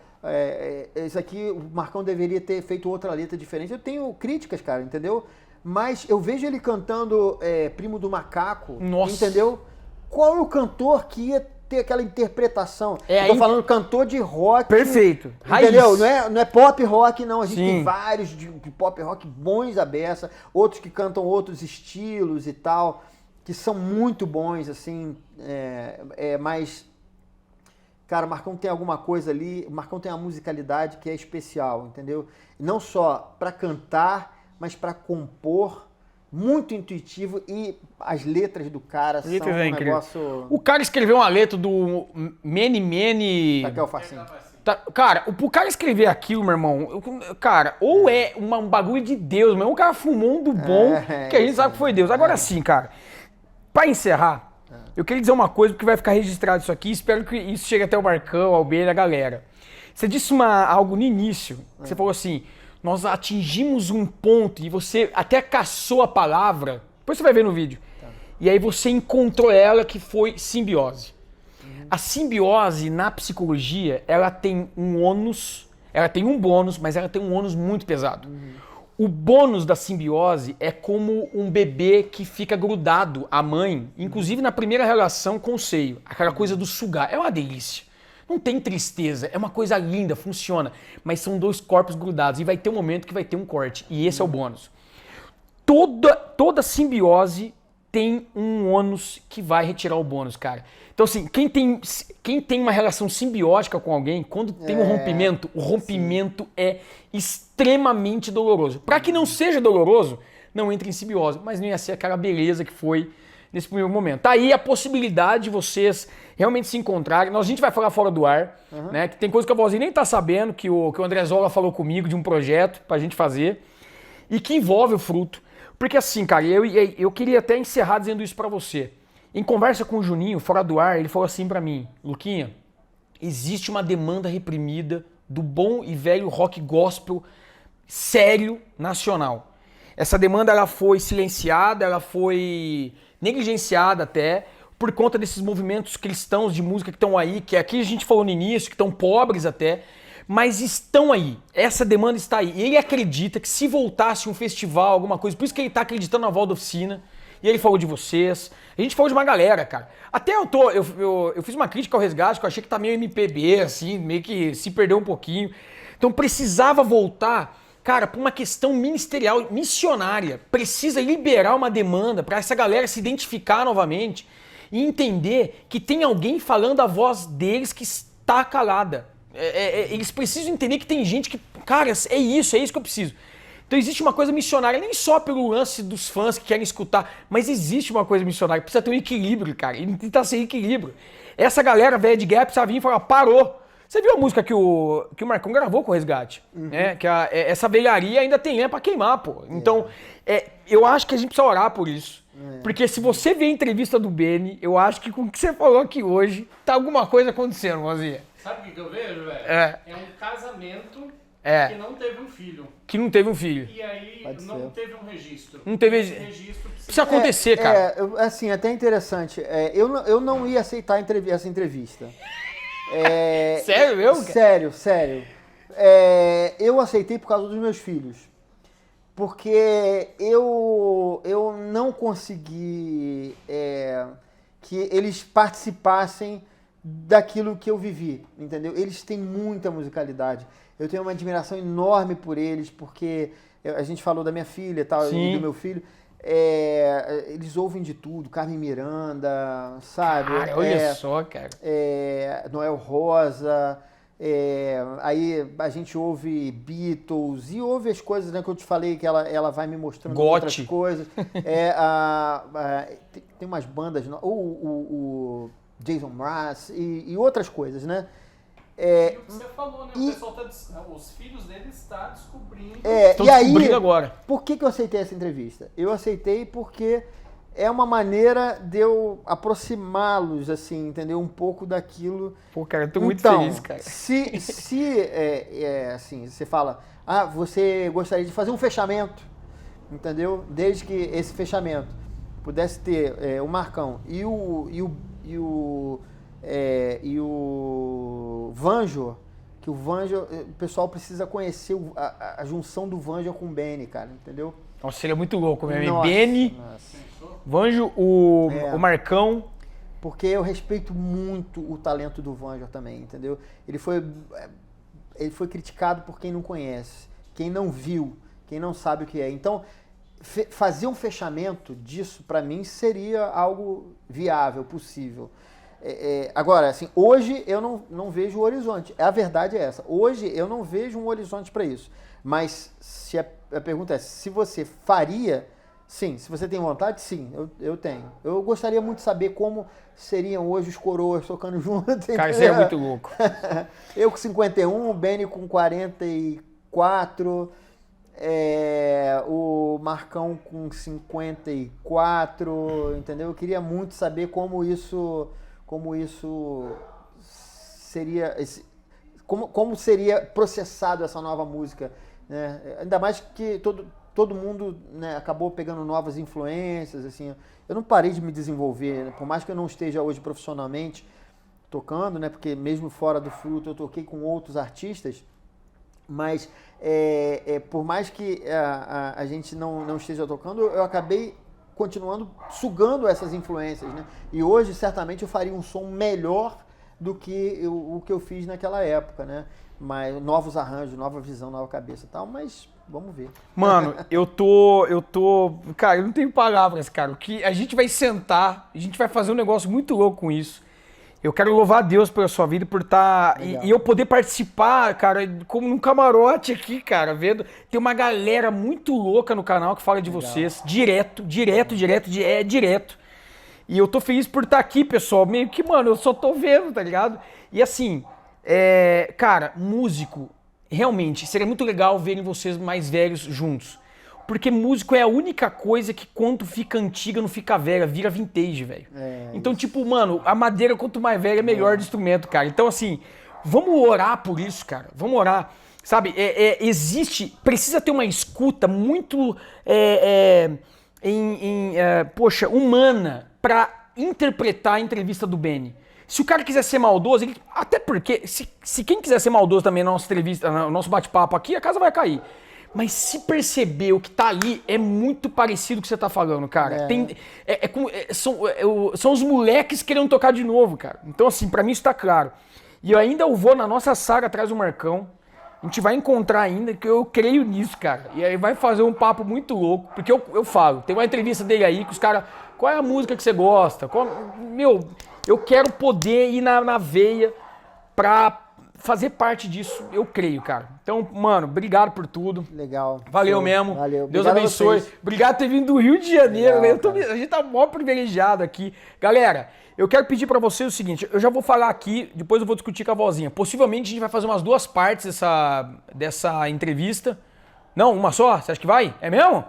isso aqui o Marcão deveria ter feito outra letra diferente. Eu tenho críticas, cara, entendeu? Mas eu vejo ele cantando Primo do Macaco, nossa, entendeu? Qual é o cantor que ia ter aquela interpretação? Eu tô falando cantor de rock. Perfeito. Entendeu? Não é pop rock, não. A gente tem vários de pop rock bons à beça, outros que cantam outros estilos e tal, que são muito bons, assim. Mas, cara, o Marcão tem alguma coisa ali, o Marcão tem uma musicalidade que é especial, entendeu? Não só pra cantar, mas pra compor. Muito intuitivo e as letras do cara são um negócio... O cara escreveu uma letra do Mene... Taquel Farcinho. Cara, o cara escrever aquilo, meu irmão, cara, ou é um bagulho de Deus, meu. O cara fumou um do bom, que a gente sabe que foi Deus. Agora sim, cara, pra encerrar, eu queria dizer uma coisa, porque vai ficar registrado isso aqui, espero que isso chegue até o Marcão, ao B, a galera. Você disse algo no início, que você falou assim... Nós atingimos um ponto e você até caçou a palavra, depois você vai ver no vídeo. Tá. E aí você encontrou ela, que foi simbiose. A simbiose na psicologia, ela tem um ônus, ela tem um bônus, mas ela tem um ônus muito pesado. O bônus da simbiose é como um bebê que fica grudado à mãe, inclusive na primeira relação com o seio. Aquela coisa do sugar, é uma delícia. Não tem tristeza, é uma coisa linda, funciona. Mas são dois corpos grudados e vai ter um momento que vai ter um corte. E esse é o bônus. Toda simbiose tem um ônus que vai retirar o bônus, cara. Então assim, quem tem uma relação simbiótica com alguém, quando tem um rompimento, o rompimento é extremamente doloroso. Para que não seja doloroso, não entre em simbiose. Mas não ia ser aquela beleza que foi nesse primeiro momento. Tá aí a possibilidade de vocês realmente se encontrarem. A gente vai falar fora do ar, né? Que tem coisa que a vozinha nem tá sabendo, que o André Zola falou comigo de um projeto pra gente fazer e que envolve o fruto. Porque assim, cara, eu queria até encerrar dizendo isso pra você. Em conversa com o Juninho, fora do ar, ele falou assim pra mim: Luquinha, existe uma demanda reprimida do bom e velho rock gospel sério nacional. Essa demanda ela foi silenciada, ela foi negligenciada até por conta desses movimentos cristãos de música que estão aí, que aqui a gente falou no início, que estão pobres até, mas estão aí. Essa demanda está aí. E ele acredita que se voltasse um festival, alguma coisa, por isso que ele está acreditando na volta da oficina, e ele falou de vocês, a gente falou de uma galera, cara. Até eu fiz uma crítica ao Resgate, que eu achei que tá meio MPB, assim, meio que se perdeu um pouquinho. Então precisava voltar, cara, por uma questão ministerial, missionária. Precisa liberar uma demanda para essa galera se identificar novamente e entender que tem alguém falando a voz deles que está calada. Eles precisam entender que tem gente que, cara, é isso que eu preciso. Então existe uma coisa missionária, nem só pelo lance dos fãs que querem escutar, mas existe uma coisa missionária, precisa ter um equilíbrio, cara, e tentar ser equilíbrio. Essa galera velha de guerra precisa vir e falar, parou. Você viu a música que o Marcão gravou com o Resgate? Né? Que essa velharia ainda tem lenha pra queimar, pô. Então, eu acho que a gente precisa orar por isso. Porque se você vê a entrevista do Beni, eu acho que com o que você falou aqui hoje, tá alguma coisa acontecendo, Mozinha. Sabe o que eu vejo, velho? É um casamento que não teve um filho. Que não teve um filho. E aí não teve um registro. Não teve registro. Precisa acontecer, cara. Assim, até interessante. Eu não ia aceitar essa entrevista. Sério mesmo? Sério. Eu aceitei por causa dos meus filhos. Porque eu não consegui que eles participassem daquilo que eu vivi, entendeu? Eles têm muita musicalidade. Eu tenho uma admiração enorme por eles, porque a gente falou da minha filha e tal, e do meu filho. Eles ouvem de tudo, Carmen Miranda, sabe? Cara, olha só, cara. Noel Rosa, aí a gente ouve Beatles e ouve as coisas, né, que eu te falei, que ela vai me mostrando outras coisas. Tem umas bandas, o Jason Mraz e outras coisas, né? E o que você falou, né? O pessoal os filhos dele estão descobrindo. Estão descobrindo agora. Por que eu aceitei essa entrevista? Eu aceitei porque é uma maneira de eu aproximá-los, assim, entendeu? Um pouco daquilo. Pô, cara, eu tô muito feliz, cara. Se assim, você fala, você gostaria de fazer um fechamento, entendeu? Desde que esse fechamento pudesse ter o Marcão e o Vanjo, que o Vanjo, o pessoal precisa conhecer a junção do Vanjo com o Benny, cara, entendeu? Nossa, seria muito louco mesmo. Benny, Vanjo, o Marcão. Porque eu respeito muito o talento do Vanjo também, entendeu? Ele foi criticado por quem não conhece, quem não viu, quem não sabe o que é. Então, fazer um fechamento disso, pra mim, seria algo viável, possível. Agora, assim, hoje eu não vejo o horizonte. A verdade é essa. Hoje eu não vejo um horizonte para isso. Mas se a pergunta é se você faria, sim. Se você tem vontade, sim, eu tenho. Eu gostaria muito de saber como seriam hoje os coroas tocando juntos. Cara, isso é muito louco. Eu com 51, o Benny com 44, o Marcão com 54, entendeu? Eu queria muito saber como isso seria, como seria processado essa nova música, né? Ainda mais que todo mundo, né, acabou pegando novas influências, assim. Eu não parei de me desenvolver, né? Por mais que eu não esteja hoje profissionalmente tocando, né? Porque mesmo fora do Fruto eu toquei com outros artistas, mas por mais que a gente não esteja tocando, eu acabei continuando sugando essas influências, né? E hoje, certamente, eu faria um som melhor do que o que eu fiz naquela época, né? Mas novos arranjos, nova visão, nova cabeça e tal, mas vamos ver. Mano, cara, eu não tenho palavras, cara. O que a gente vai sentar, a gente vai fazer um negócio muito louco com isso. Eu quero louvar a Deus pela sua vida, por estar... E eu poder participar, cara, como num camarote aqui, cara, vendo. Tem uma galera muito louca no canal que fala de vocês, direto. E eu tô feliz por estar aqui, pessoal. Meio que, mano, eu só tô vendo, tá ligado? E assim, cara, músico, realmente, seria muito legal verem vocês mais velhos juntos. Porque músico é a única coisa que quando fica antiga, não fica velha, vira vintage, velho. Então, tipo, mano, a madeira quanto mais velha é melhor do instrumento, cara. Então, assim, vamos orar por isso, cara. Vamos orar. Sabe, precisa ter uma escuta muito, poxa, humana pra interpretar a entrevista do Benny. Se o cara quiser ser maldoso, até porque, se quem quiser ser maldoso também na nossa entrevista, no nosso bate-papo aqui, a casa vai cair. Mas se perceber o que tá ali, é muito parecido com o que você tá falando, cara. São os moleques querendo tocar de novo, cara. Então, assim, pra mim isso tá claro. E eu ainda vou na nossa saga atrás do Marcão. A gente vai encontrar ainda, que eu creio nisso, cara. E aí vai fazer um papo muito louco. Porque eu falo, tem uma entrevista dele aí que os caras... Qual é a música que você gosta? Eu quero poder ir na veia pra fazer parte disso, eu creio, cara. Então, mano, obrigado por tudo. Legal. Valeu mesmo. Valeu. Deus abençoe. Obrigado por ter vindo do Rio de Janeiro. Legal, a gente tá mó privilegiado aqui. Galera, eu quero pedir pra vocês o seguinte, eu já vou falar aqui, depois eu vou discutir com a vozinha. Possivelmente a gente vai fazer umas 2 partes dessa entrevista. Não, uma só? Você acha que vai? É mesmo?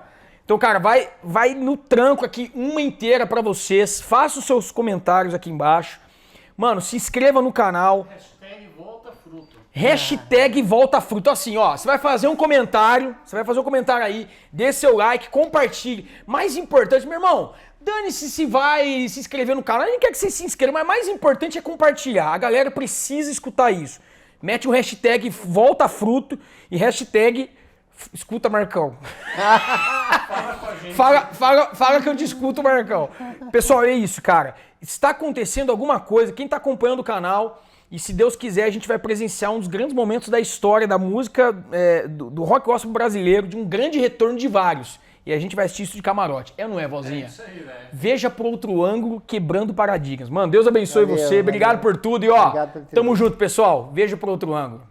Então, cara, vai no tranco aqui, uma inteira pra vocês. Faça os seus comentários aqui embaixo. Mano, se inscreva no canal. Hashtag volta fruto. Então, assim, ó, você vai fazer um comentário aí, dê seu like, compartilhe. Mais importante, meu irmão, dane-se se vai se inscrever no canal. Nem quer que você se inscreva, mas mais importante é compartilhar. A galera precisa escutar isso. Mete um hashtag volta fruto e hashtag escuta Marcão. Fala que eu te escuto, Marcão. Pessoal, é isso, cara. está acontecendo alguma coisa, quem tá acompanhando o canal, e se Deus quiser a gente vai presenciar um dos grandes momentos da história da música, do rock gospel brasileiro, de um grande retorno de vários. E a gente vai assistir isso de camarote. É ou não é, vozinha? É isso aí, velho. Veja por outro ângulo, quebrando paradigmas. Mano, Deus abençoe você. Obrigado por tudo. E ó, tamo junto, pessoal. Veja por outro ângulo.